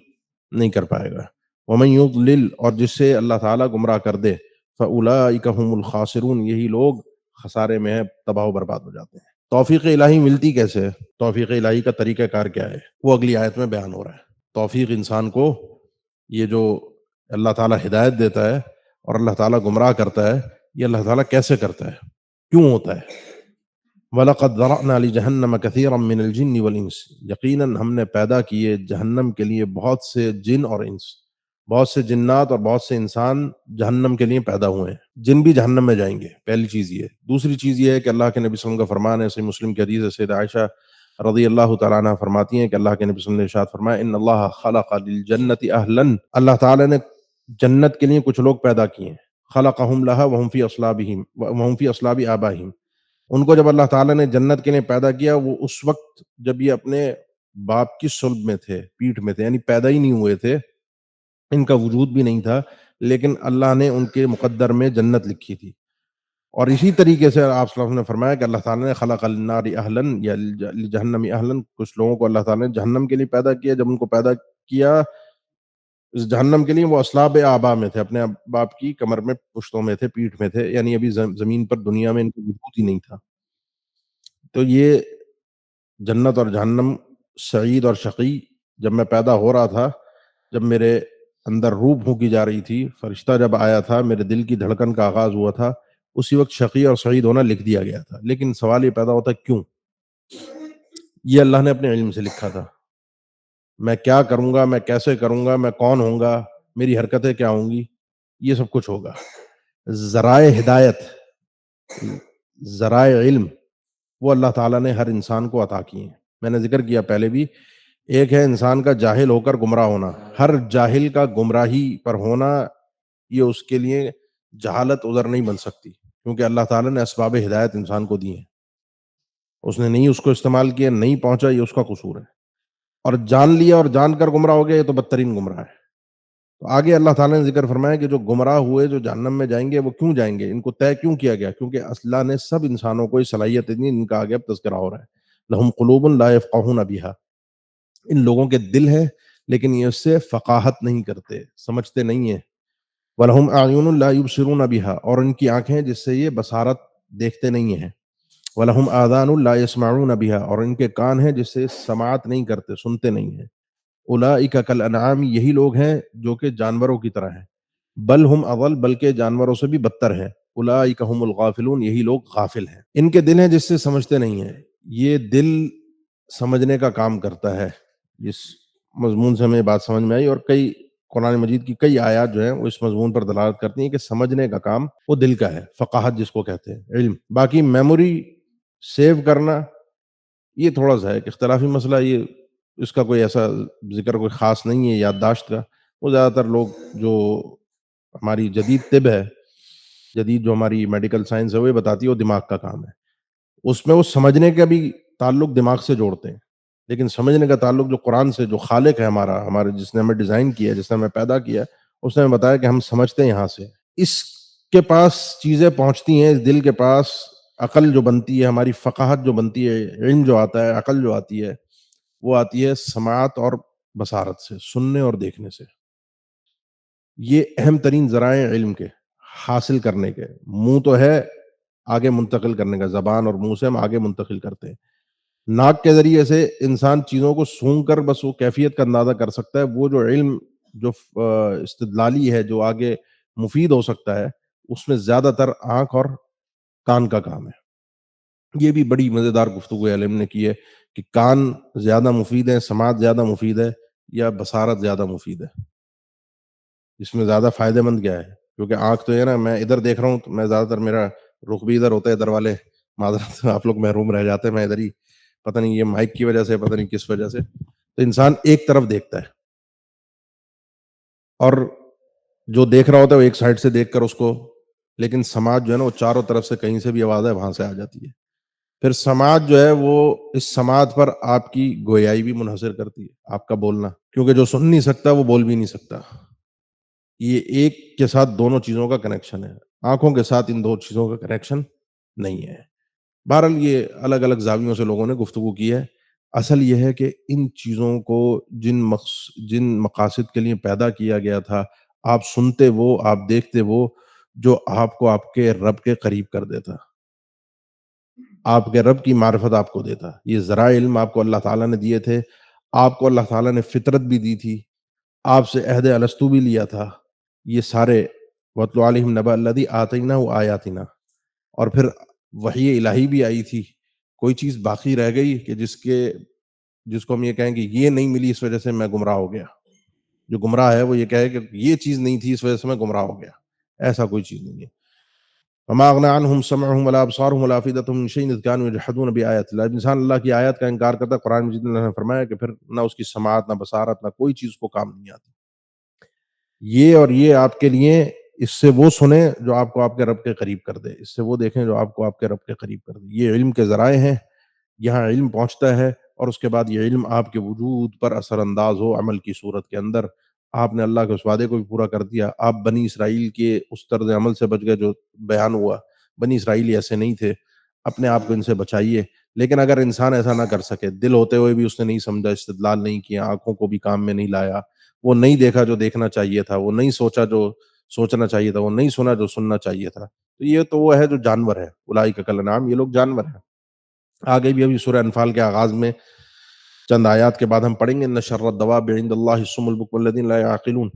S1: نہیں کر پائے گا۔ وَمَن يُضْلِلْ، اور جس سے اللہ تعالیٰ گمراہ کر دے، فَأُولَٰئِكَ هُمُ الْخَاسِرُونَ، یہی لوگ خسارے میں ہیں، تباہ و برباد ہو جاتے ہیں۔ توفیق الہی ملتی کیسے ہے؟ توفیق الہی کا طریقہ کار کیا ہے؟ وہ اگلی آیت میں بیان ہو رہا ہے۔ توفیق انسان کو، یہ جو اللہ تعالیٰ ہدایت دیتا ہے اور اللہ تعالیٰ گمراہ کرتا ہے، یہ اللہ تعالیٰ کیسے کرتا ہے، کیوں ہوتا ہے؟ وَلَقَدْ ذَرَأْنَا لِجَهَنَّمَ كَثِيرًا مِّنَ الْجِنِّ وَالْإِنسِ، یقیناً ہم نے پیدا کیے جہنم کے لیے بہت سے جن اور انس، بہت سے جنات اور بہت سے انسان جہنم کے لیے پیدا ہوئے ہیں، جن بھی جہنم میں جائیں گے، پہلی چیز یہ۔ دوسری چیز یہ ہے کہ اللہ کے نبی صلی اللہ علیہ وسلم کا فرمان ہے، صحیح مسلم کی حدیث ہے، سیدہ عائشہ رضی اللہ تعالیٰ عنہ فرماتی ہیں کہ اللہ کے نبی صلی اللہ علیہ وسلم نے ارشاد فرمایا، ان اللہ خلق للجنت اہلا، اللہ تعالیٰ نے جنت کے لیے کچھ لوگ پیدا کیے ہیں، خلقہم لہا وہم فی اصلاب آبائہم، ان کو جب اللہ تعالیٰ نے جنت کے لیے پیدا کیا، وہ اس وقت جب یہ اپنے باپ کی صلب میں تھے، پیٹھ میں تھے، یعنی پیدا ہی نہیں ہوئے تھے، ان کا وجود بھی نہیں تھا، لیکن اللہ نے ان کے مقدر میں جنت لکھی تھی۔ اور اسی طریقے سے آپ صلی اللہ علیہ وسلم نے فرمایا کہ اللہ تعالیٰ نے خلق النار اہلن یا جہنم اہلن، کچھ لوگوں کو اللہ تعالیٰ نے جہنم کے لیے پیدا کیا، جب ان کو پیدا کیا اس جہنم کے لیے وہ اصلاب آبا میں تھے، اپنے باپ کی کمر میں، پشتوں میں تھے، پیٹھ میں تھے، یعنی ابھی زمین پر دنیا میں ان کا وجود ہی نہیں تھا۔ تو یہ جنت اور جہنم، سعید اور شقی، جب میں پیدا ہو رہا تھا، جب میرے اندر روح پھونکی جا رہی تھی، فرشتہ جب آیا تھا، میرے دل کی دھڑکن کا آغاز ہوا تھا، اسی وقت شقی اور سعید ہونا لکھ دیا گیا تھا۔ لیکن سوال یہ پیدا ہوتا ہے کیوں؟ یہ اللہ نے اپنے علم سے لکھا تھا، میں کیا کروں گا، میں کیسے کروں گا، میں کون ہوں گا، میری حرکتیں کیا ہوں گی، یہ سب کچھ ہوگا۔ ذرائع ہدایت، ذرائع علم، وہ اللہ تعالیٰ نے ہر انسان کو عطا کیے ہیں۔ میں نے ذکر کیا پہلے بھی، ایک ہے انسان کا جاہل ہو کر گمراہ ہونا، ہر جاہل کا گمراہی پر ہونا یہ اس کے لیے جہالت عذر نہیں بن سکتی، کیونکہ اللہ تعالیٰ نے اسباب ہدایت انسان کو دی ہیں، اس نے نہیں اس کو استعمال کیا، نہیں پہنچا، یہ اس کا قصور ہے۔ اور جان لیا اور جان کر گمراہ ہو گیا، یہ تو بدترین گمراہ ہے۔ تو آگے اللہ تعالیٰ نے ذکر فرمایا کہ جو گمراہ ہوئے جو جہنم میں جائیں گے وہ کیوں جائیں گے، ان کو طے کیوں کیا گیا، کیونکہ اللہ نے سب انسانوں کو یہ صلاحیت دی، ان کا آگے اب تذکرہ ہو رہا ہے، لہم قلوب لا یفقہون بہا، ان لوگوں کے دل ہیں لیکن یہ اس سے فقاہت نہیں کرتے، سمجھتے نہیں ہیں، وَلَهُمْ أَعْيُنٌ لَا يُبْصِرُونَ بِهَا، اور ان کی آنکھیں جس سے یہ بصارت دیکھتے نہیں ہیں، وَلَهُمْ آذَانٌ لَا يَسْمَعُونَ بِهَا، اور ان کے کان ہیں جس سے سماعت نہیں کرتے، سنتے نہیں ہیں، أُولَئِكَ كَالْأَنْعَامِ، یہی لوگ ہیں جو کہ جانوروں کی طرح ہیں، بل ہم اضل، بلکہ جانوروں سے بھی بدتر ہیں، أُولَئِكَ هُمُ الْغَافِلُونَ، یہی لوگ غافل ہیں، ان کے دل ہیں جس سے سمجھتے نہیں ہیں، یہ دل سمجھنے کا کام کرتا ہے، اس مضمون سے ہمیں بات سمجھ میں آئی، اور کئی قرآن مجید کی کئی آیات جو ہیں وہ اس مضمون پر دلالت کرتی ہیں کہ سمجھنے کا کام وہ دل کا ہے، فقاہت جس کو کہتے ہیں، علم، باقی میموری سیو کرنا یہ تھوڑا سا ہے ایک اختلافی مسئلہ، یہ اس کا کوئی ایسا ذکر کوئی خاص نہیں ہے یادداشت کا، وہ زیادہ تر لوگ جو ہماری جدید طب ہے، جدید جو ہماری میڈیکل سائنس ہے وہ یہ بتاتی ہے وہ دماغ کا کام ہے، اس میں وہ سمجھنے کا بھی تعلق دماغ سے جوڑتے ہیں، لیکن سمجھنے کا تعلق جو قرآن سے، جو خالق ہے ہمارا، ہمارے جس نے ہمیں ڈیزائن کیا ہے، جس نے ہمیں پیدا کیا ہے، اس نے ہمیں بتایا کہ ہم سمجھتے ہیں یہاں سے، اس کے پاس چیزیں پہنچتی ہیں، اس دل کے پاس عقل جو بنتی ہے، ہماری فقاہت جو بنتی ہے، علم جو آتا ہے، عقل جو آتی ہے، وہ آتی ہے سماعت اور بصارت سے، سننے اور دیکھنے سے، یہ اہم ترین ذرائع علم کے حاصل کرنے کے، منہ تو ہے آگے منتقل کرنے کا، زبان اور منہ سے ہم آگے منتقل کرتے ہیں، ناک کے ذریعے سے انسان چیزوں کو سونگھ کر بس وہ کیفیت کا اندازہ کر سکتا ہے، وہ جو علم جو استدلالی ہے، جو آگے مفید ہو سکتا ہے، اس میں زیادہ تر آنکھ اور کان کا کام ہے۔ یہ بھی بڑی مزیدار گفتگو علم نے کی ہے کہ کان زیادہ مفید ہے، سماعت زیادہ مفید ہے یا بصارت زیادہ مفید ہے، اس میں زیادہ فائدہ مند کیا ہے، کیونکہ آنکھ تو ہے نا، میں ادھر دیکھ رہا ہوں تو میں زیادہ تر میرا رخ بھی ادھر ہوتا ہے، ادھر والے معذرت آپ لوگ محروم رہ جاتے ہیں، میں ادھر ہی، پتہ نہیں یہ مائک کی وجہ سے، پتہ نہیں کس وجہ سے، تو انسان ایک طرف دیکھتا ہے، اور جو دیکھ رہا ہوتا ہے وہ ایک سائڈ سے دیکھ کر اس کو، لیکن سماعت جو ہے نا وہ چاروں طرف سے، کہیں سے بھی آواز ہے وہاں سے آ جاتی ہے، پھر سماعت جو ہے وہ اس سماعت پر آپ کی گویائی بھی منحصر کرتی ہے، آپ کا بولنا، کیونکہ جو سن نہیں سکتا وہ بول بھی نہیں سکتا، یہ ایک کے ساتھ دونوں چیزوں کا کنیکشن ہے، آنکھوں کے ساتھ ان دو چیزوں کا کنیکشن نہیں ہے۔ بہرحال یہ الگ الگ زاویوں سے لوگوں نے گفتگو کی ہے، اصل یہ ہے کہ ان چیزوں کو جن مقاصد کے لیے پیدا کیا گیا تھا، آپ سنتے وہ، آپ دیکھتے وہ، جو آپ کو آپ کے رب کے قریب کر دیتا، آپ کے رب کی معرفت آپ کو دیتا، یہ ذرائع علم آپ کو اللہ تعالیٰ نے دیے تھے، آپ کو اللہ تعالیٰ نے فطرت بھی دی تھی، آپ سے عہد الستو بھی لیا تھا، یہ سارے وَاتْلُ عَلَيْهِمْ نَبَأَ الَّذِي آتَيْنَاهُ آيَاتِنَا، اور پھر وحی الہی بھی آئی تھی، کوئی چیز باقی رہ گئی کہ جس کو ہم یہ کہیں کہ یہ نہیں ملی اس وجہ سے میں گمراہ ہو گیا، جو گمراہ ہے وہ یہ کہے کہ یہ چیز نہیں تھی اس وجہ سے میں گمراہ ہو گیا، ایسا کوئی چیز نہیں ہے۔ وما اغنى عنهم سمعهم ولا ابصارهم ولا افئدتهم من شيء اذ كانوا يجحدون بآيات الله، انسان اللہ کی آیات کا انکار کرتا ہے، قرآن مجید میں اللہ نے فرمایا کہ پھر نہ اس کی سماعت، نہ بصارت، نہ کوئی چیز کو کام نہیں آتی، یہ اور یہ آپ کے لیے، اس سے وہ سنیں جو آپ کو آپ کے رب کے قریب کر دے، اس سے وہ دیکھیں جو آپ کو آپ کے رب کے قریب کر دے، یہ علم کے ذرائع ہیں، یہاں علم پہنچتا ہے، اور اس کے بعد یہ علم آپ کے وجود پر اثر انداز ہو عمل کی صورت کے اندر، آپ نے اللہ کے اس وعدے کو بھی پورا کر دیا، آپ بنی اسرائیل کے اس طرز عمل سے بچ گئے جو بیان ہوا، بنی اسرائیلی ایسے نہیں تھے، اپنے آپ کو ان سے بچائیے، لیکن اگر انسان ایسا نہ کر سکے، دل ہوتے ہوئے بھی اس نے نہیں سمجھا، استدلال نہیں کیا، آنکھوں کو بھی کام میں نہیں لایا، وہ نہیں دیکھا جو دیکھنا چاہیے تھا، وہ نہیں سوچا جو سوچنا چاہیے تھا، وہ نہیں سنا جو سننا چاہیے تھا، تو یہ تو وہ ہے جو جانور ہے، اولئک کالانعام، یہ لوگ جانور ہیں۔ آگے بھی ابھی سورہ انفال کے آغاز میں چند آیات کے بعد ہم پڑھیں گے، ان شر الدواب عند اللہ الصم البکم الذین لا یعقلون،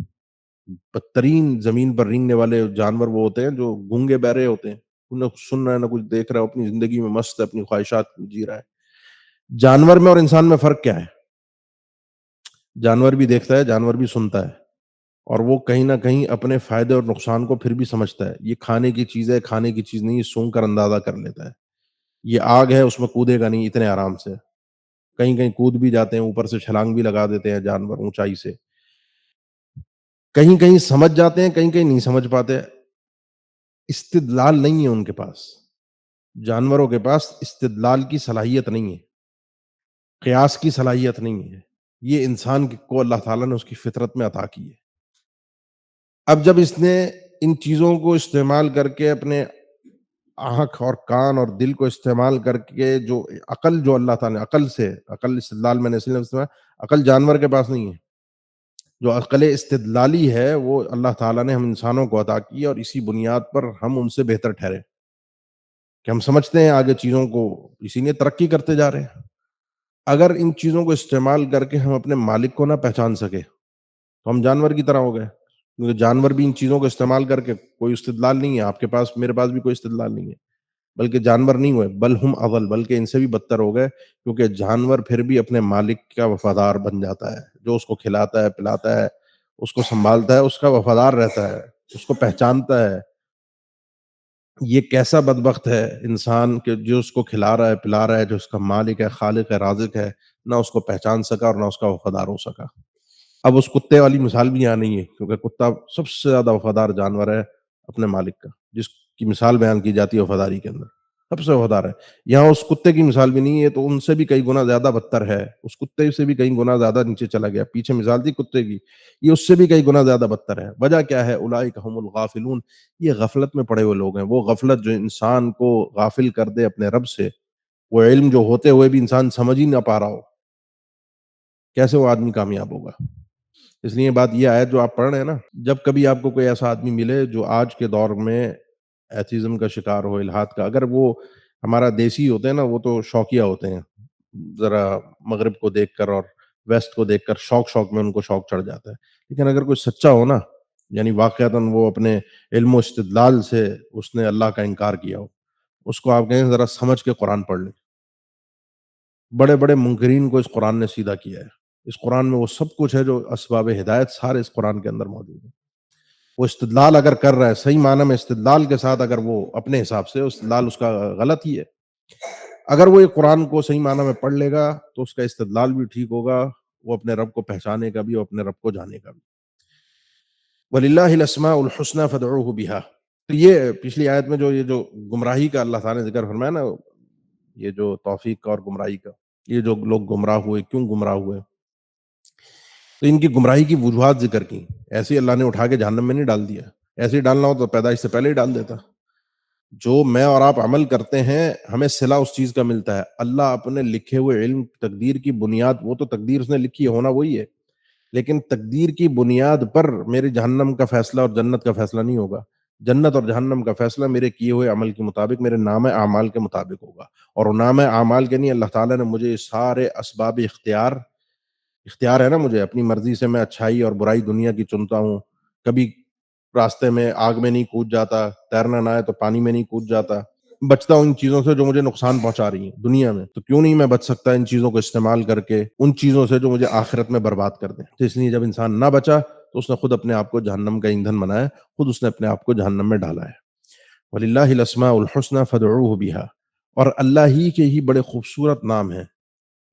S1: بدترین زمین پر رینگنے والے جانور وہ ہوتے ہیں جو گونگے بہرے ہوتے ہیں، نہ کچھ سن رہا ہے نہ کچھ دیکھ رہا ہے، اپنی زندگی میں مست ہے، اپنی خواہشات جی رہا ہے۔ جانور میں اور انسان میں فرق کیا ہے؟ جانور بھی دیکھتا ہے، جانور بھی سنتا ہے، اور وہ کہیں نہ کہیں اپنے فائدے اور نقصان کو پھر بھی سمجھتا ہے، یہ کھانے کی چیز ہے، کھانے کی چیز نہیں، یہ سونگ کر اندازہ کر لیتا ہے، یہ آگ ہے اس میں کودے گا نہیں اتنے آرام سے، کہیں کہیں کود بھی جاتے ہیں، اوپر سے چھلانگ بھی لگا دیتے ہیں جانور اونچائی سے، کہیں کہیں سمجھ جاتے ہیں، کہیں کہیں نہیں سمجھ پاتے، استدلال نہیں ہے ان کے پاس، جانوروں کے پاس استدلال کی صلاحیت نہیں ہے، قیاس کی صلاحیت نہیں ہے، یہ انسان کو اللہ تعالیٰ نے اس کی فطرت میں عطا کی ہے، اب جب اس نے ان چیزوں کو استعمال کر کے اپنے آنکھ اور کان اور دل کو استعمال کر کے جو عقل جو اللہ تعالیٰ نے عقل استدلال میں نے اس لیے استعمال عقل جانور کے پاس نہیں ہے، جو عقل استدلالی ہے وہ اللہ تعالیٰ نے ہم انسانوں کو عطا کی اور اسی بنیاد پر ہم ان سے بہتر ٹھہرے کہ ہم سمجھتے ہیں آگے چیزوں کو، اسی لیے ترقی کرتے جا رہے ہیں۔ اگر ان چیزوں کو استعمال کر کے ہم اپنے مالک کو نہ پہچان سکے تو ہم جانور کی طرح ہو گئے، کیونکہ جانور بھی ان چیزوں کو استعمال کر کے کوئی استدلال نہیں ہے، آپ کے پاس میرے پاس بھی کوئی استدلال نہیں ہے، بلکہ جانور نہیں ہوئے بل ہم اول، بلکہ ان سے بھی بدتر ہو گئے، کیونکہ جانور پھر بھی اپنے مالک کا وفادار بن جاتا ہے، جو اس کو کھلاتا ہے پلاتا ہے، اس کو سنبھالتا ہے، اس کا وفادار رہتا ہے، اس کو پہچانتا ہے۔ یہ کیسا بدبخت ہے انسان کہ جو اس کو کھلا رہا ہے پلا رہا ہے، جو اس کا مالک ہے خالق ہے رازق ہے، نہ اس کو پہچان سکا اور نہ اس کا وفادار ہو سکا۔ اب اس کتے والی مثال بھی یہاں نہیں ہے، کیونکہ کتا سب سے زیادہ وفادار جانور ہے اپنے مالک کا، جس کی مثال بیان کی جاتی ہے وفاداری کے اندر، سب سے وفادار ہے۔ یہاں اس کتے کی مثال بھی نہیں ہے، تو ان سے بھی کئی گنا زیادہ بدتر ہے، اس کتے سے بھی کئی گنا زیادہ نیچے چلا گیا، پیچھے مثال تھی کتے کی، یہ اس سے بھی کئی گنا زیادہ بدتر ہے۔ وجہ کیا ہے؟ اولئک هم الغافلون، یہ غفلت میں پڑے ہوئے لوگ ہیں، وہ غفلت جو انسان کو غافل کر دے اپنے رب سے، وہ علم جو ہوتے ہوئے بھی انسان سمجھ ہی نہ پا رہا ہو، کیسے وہ آدمی کامیاب ہوگا؟ اس لیے بات یہ آیت جو آپ پڑھ رہے ہیں نا، جب کبھی آپ کو کوئی ایسا آدمی ملے جو آج کے دور میں ایتھیزم کا شکار ہو، الحاد کا، اگر وہ ہمارا دیسی ہوتے ہیں نا، وہ تو شوقیہ ہوتے ہیں، ذرا مغرب کو دیکھ کر اور ویسٹ کو دیکھ کر شوق میں ان کو شوق چڑھ جاتا ہے، لیکن اگر کوئی سچا ہو نا، یعنی واقعتاً وہ اپنے علم و استدلال سے اس نے اللہ کا انکار کیا ہو، اس کو آپ کہیں ذرا سمجھ کے قرآن پڑھ لیں۔ بڑے بڑے منکرین کو اس قرآن نے سیدھا کیا ہے، اس قرآن میں وہ سب کچھ ہے جو اسباب ہدایت سارے اس قرآن کے اندر موجود ہیں۔ وہ استدلال اگر کر رہا ہے صحیح معنی میں استدلال کے ساتھ، اگر وہ اپنے حساب سے استدلال اس کا غلط ہی ہے، اگر وہ یہ قرآن کو صحیح معنی میں پڑھ لے گا تو اس کا استدلال بھی ٹھیک ہوگا، وہ اپنے رب کو پہچانے گا بھی اور اپنے رب کو جانے گا بھی۔ وَلِلَّهِ الْأَسْمَاءُ الْحُسْنَى فَادْعُوهُ بِهَا۔ تو یہ پچھلی آیت میں جو یہ جو گمراہی کا اللہ تعالیٰ نے ذکر فرمایا نا، یہ جو توفیق کا اور گمراہی کا، یہ جو لوگ گمراہ ہوئے، کیوں گمراہ ہوئے، تو ان کی گمراہی کی وجوہات ذکر کی، ایسے ہی اللہ نے اٹھا کے جہنم میں نہیں ڈال دیا، ایسے ہی ڈالنا ہو تو پیدائش سے پہلے ہی ڈال دیتا۔ جو میں اور آپ عمل کرتے ہیں ہمیں صلہ اس چیز کا ملتا ہے، اللہ اپنے لکھے ہوئے علم تقدیر کی بنیاد، وہ تو تقدیر اس نے لکھی ہے، ہونا وہی ہے، لیکن تقدیر کی بنیاد پر میری جہنم کا فیصلہ اور جنت کا فیصلہ نہیں ہوگا، جنت اور جہنم کا فیصلہ میرے کیے ہوئے عمل کے مطابق، میرے نام اعمال کے مطابق ہوگا، اور نام اعمال کے نہیں، اللہ تعالیٰ نے مجھے سارے اسباب اختیار ہے نا، مجھے اپنی مرضی سے میں اچھائی اور برائی دنیا کی چنتا ہوں، کبھی راستے میں آگ میں نہیں کود جاتا، تیرنا نہ آئے تو پانی میں نہیں کود جاتا، بچتا ہوں ان چیزوں سے جو مجھے نقصان پہنچا رہی ہیں دنیا میں، تو کیوں نہیں میں بچ سکتا ان چیزوں کو استعمال کر کے ان چیزوں سے جو مجھے آخرت میں برباد کر دیں۔ تو اس لیے جب انسان نہ بچا تو اس نے خود اپنے آپ کو جہنم کا ایندھن بنایا، خود اس نے اپنے آپ کو جہنم میں ڈالا ہے۔ وَلِلَّهِ الْأَسْمَاءُ الْحُسْنَى فَادْعُوهُ بِهَا، اور اللہ ہی کے ہی بڑے خوبصورت نام ہیں،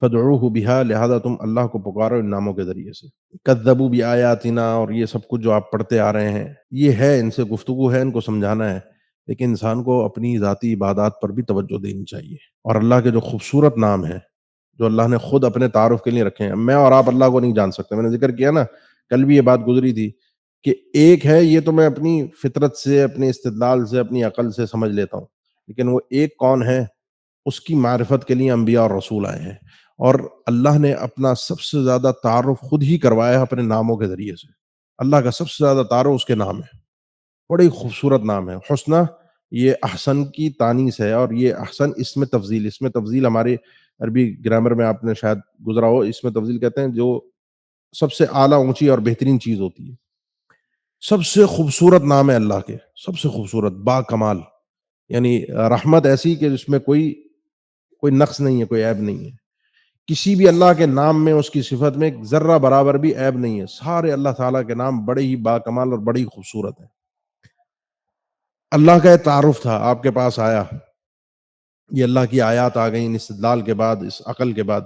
S1: فَادْعُوهُ بِهَا، لہذا تم اللہ کو پکارو ان ناموں کے ذریعے سے۔ کذبوا بآیاتنا، اور یہ سب کچھ جو آپ پڑھتے آ رہے ہیں یہ ہے، ان سے گفتگو ہے، ان کو سمجھانا ہے، لیکن انسان کو اپنی ذاتی عبادات پر بھی توجہ دینی چاہیے، اور اللہ کے جو خوبصورت نام ہیں جو اللہ نے خود اپنے تعارف کے لیے رکھے ہیں، میں اور آپ اللہ کو نہیں جان سکتے، میں نے ذکر کیا نا، کل بھی یہ بات گزری تھی کہ ایک ہے یہ تو میں اپنی فطرت سے، اپنے استدلال سے، اپنی عقل سے سمجھ لیتا ہوں، لیکن وہ ایک کون ہے، اس کی معرفت کے لیے انبیاء اور رسول آئے ہیں، اور اللہ نے اپنا سب سے زیادہ تعارف خود ہی کروایا ہے اپنے ناموں کے ذریعے سے۔ اللہ کا سب سے زیادہ تعارف اس کے نام ہے، بڑی خوبصورت نام ہے حسنہ، یہ احسن کی تانیث ہے، اور یہ احسن اسم تفضیل ہمارے عربی گرامر میں آپ نے شاید گزرا ہو، اسم تفضیل کہتے ہیں جو سب سے اعلیٰ اونچی اور بہترین چیز ہوتی ہے، سب سے خوبصورت نام ہے اللہ کے، سب سے خوبصورت با کمال، یعنی رحمت ایسی کہ جس میں کوئی نقص نہیں ہے، کوئی عیب نہیں ہے، کسی بھی اللہ کے نام میں اس کی صفت میں ایک ذرہ برابر بھی عیب نہیں ہے، سارے اللہ تعالیٰ کے نام بڑے ہی با کمال اور بڑی خوبصورت ہیں۔ اللہ کا یہ تعارف تھا، آپ کے پاس آیا، یہ اللہ کی آیات آ گئیں، اس استدلال کے بعد، اس عقل کے بعد،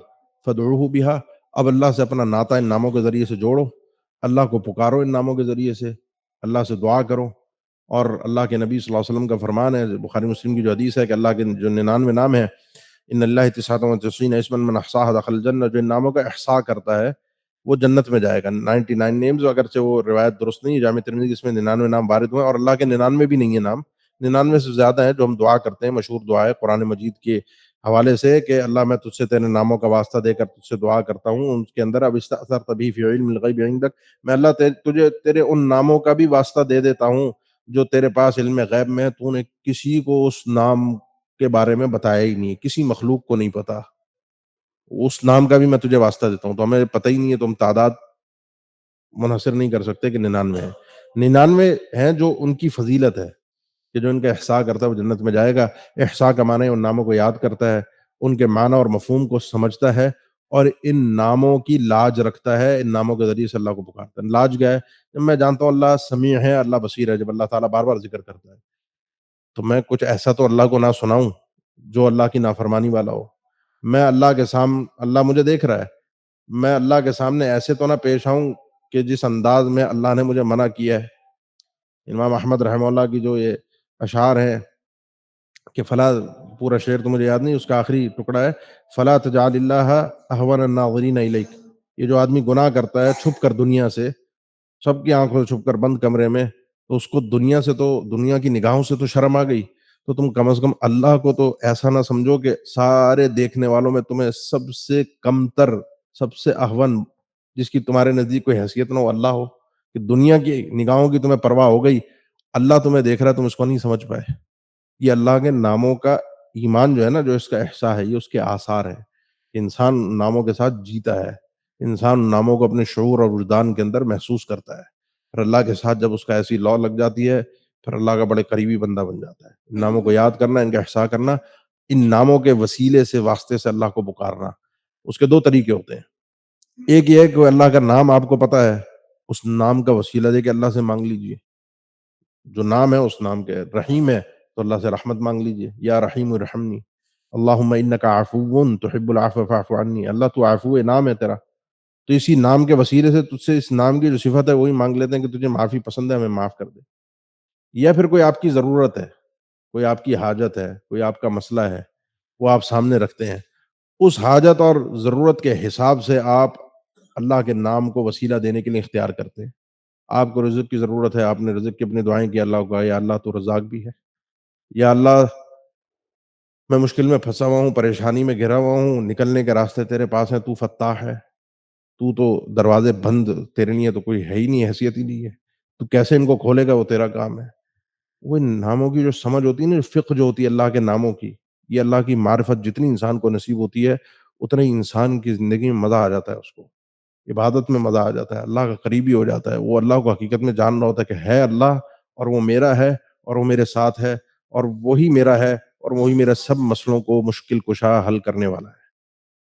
S1: فادعوہ بہا، اب اللہ سے اپنا ناطہ ان ناموں کے ذریعے سے جوڑو، اللہ کو پکارو ان ناموں کے ذریعے سے، اللہ سے دعا کرو، اور اللہ کے نبی صلی اللہ علیہ وسلم کا فرمان ہے، بخاری مسلم کی جو حدیث ہے کہ اللہ کے جو 99 نام ہیں، ان اللہ 99 اسما من احصاها دخل الجنہ، جو ان ناموں کا احصاء کرتا ہے وہ جنت میں جائے گا. 99 نیمز، اگرچہ وہ روایت درست نہیں ہے جامع ترمذی کی، اس میں 99 نام وارد ہوئے ہیں، اور اللہ کے 99 بھی نہیں ہے نام، 99 سے زیادہ ہیں جو ہم دعا کرتے ہیں. مشہور دعا ہے قرآن مجید کے حوالے سے کہ اللہ میں تجھ سے تیرے ناموں کا واسطہ دے کر تجھ سے دعا کرتا ہوں. ان کے اندر اب استأثرت بھی فی علم الغیب عندک، میں اللہ تجھے تیرے ان ناموں کا بھی واسطہ دے دیتا ہوں جو تیرے پاس علم غیب میں ہے، تو نے کسی کو اس نام کے بارے میں بتایا ہی نہیں، کسی مخلوق کو نہیں پتا، اس نام کا بھی میں تجھے واسطہ دیتا ہوں. تو ہمیں پتہ ہی نہیں ہے، تو ہم تعداد منحصر نہیں کر سکتے کہ 99 ہیں. 99 ہیں جو ان کی فضیلت ہے کہ جو ان کا احصاء کرتا ہے وہ جنت میں جائے گا. احصاء کا معنی ہے ان ناموں کو یاد کرتا ہے، ان کے معنی اور مفہوم کو سمجھتا ہے، اور ان ناموں کی لاج رکھتا ہے، ان ناموں کے ذریعے سے اللہ کو پکارتا ہے. لاج گیا ہے، جب میں جانتا ہوں اللہ سمیع ہے، اللہ بصیر ہے، جب اللہ تعالیٰ بار بار ذکر کرتا ہے تو میں کچھ ایسا تو اللہ کو نہ سناؤں جو اللہ کی نافرمانی والا ہو. میں اللہ کے سامنے، اللہ مجھے دیکھ رہا ہے، میں اللہ کے سامنے ایسے تو نہ پیش آؤں کہ جس انداز میں اللہ نے مجھے منع کیا ہے. امام احمد رحمہ اللہ کی جو یہ اشعار ہیں کہ فلا، پورا شعر تو مجھے یاد نہیں، اس کا آخری ٹکڑا ہے فلا تجعل اللہ احون الناظرین الیک. یہ جو آدمی گناہ کرتا ہے چھپ کر دنیا سے، سب کی آنکھوں سے چھپ کر بند کمرے میں، تو اس کو دنیا سے، تو دنیا کی نگاہوں سے تو شرم آ گئی، تو تم کم از کم اللہ کو تو ایسا نہ سمجھو کہ سارے دیکھنے والوں میں تمہیں سب سے کمتر، سب سے احون، جس کی تمہارے نزدیک کوئی حیثیت نہ ہو، اللہ ہو. کہ دنیا کی نگاہوں کی تمہیں پرواہ ہو گئی، اللہ تمہیں دیکھ رہا ہے، تم اس کو نہیں سمجھ پائے. یہ اللہ کے ناموں کا ایمان جو ہے نا، جو اس کا احساس ہے، یہ اس کے آثار ہیں. انسان ناموں کے ساتھ جیتا ہے، انسان ناموں کو اپنے شعور اور وجدان کے اندر محسوس کرتا ہے. پھر اللہ کے ساتھ جب اس کا ایسی لو لگ جاتی ہے، پھر اللہ کا بڑے قریبی بندہ بن جاتا ہے. ان ناموں کو یاد کرنا، ان کا احساس کرنا، ان ناموں کے وسیلے سے، واسطے سے اللہ کو پکارنا. اس کے دو طریقے ہوتے ہیں. ایک یہ ہے کہ اللہ کا نام آپ کو پتا ہے، اس نام کا وسیلہ دے کے اللہ سے مانگ لیجئے. جو نام ہے اس نام کے، رحیم ہے تو اللہ سے رحمت مانگ لیجئے، یا رحیم ارحمنی، اللہم انک عفو تحب العفو فاعف عنی. اللہ تو عفو ہے، نام ہے تیرا، تو اسی نام کے وسیلے سے تجھ سے اس نام کی جو صفت ہے وہی مانگ لیتے ہیں کہ تجھے معافی پسند ہے، ہمیں معاف کر دے. یا پھر کوئی آپ کی ضرورت ہے، کوئی آپ کی حاجت ہے، کوئی آپ کا مسئلہ ہے، وہ آپ سامنے رکھتے ہیں، اس حاجت اور ضرورت کے حساب سے آپ اللہ کے نام کو وسیلہ دینے کے لیے اختیار کرتے ہیں. آپ کو رزق کی ضرورت ہے، آپ نے رزق کی اپنی دعائیں کی، اللہ کو کہا یا اللہ تو رزاق بھی ہے، یا اللہ میں مشکل میں پھنسا ہوا ہوں، پریشانی میں گھرا ہوا ہوں، نکلنے کے راستے تیرے پاس ہیں، تو فتاح ہے، تو دروازے بند تیرے لیے تو کوئی ہے ہی نہیں، حیثیت ہی نہیں ہے، تو کیسے ان کو کھولے گا، وہ تیرا کام ہے. وہ ان ناموں کی جو سمجھ ہوتی ہے نا، فقہ جو ہوتی ہے اللہ کے ناموں کی، یہ اللہ کی معرفت جتنی انسان کو نصیب ہوتی ہے اتنا ہی انسان کی زندگی میں مزہ آ جاتا ہے، اس کو عبادت میں مزہ آ جاتا ہے، اللہ کا قریبی ہو جاتا ہے. وہ اللہ کو حقیقت میں جان رہا ہوتا ہے کہ ہے اللہ، اور وہ میرا ہے، اور وہ میرے ساتھ ہے، اور وہی میرا ہے، اور وہی میرے سب مسئلوں کو مشکل کشا حل کرنے والا ہے.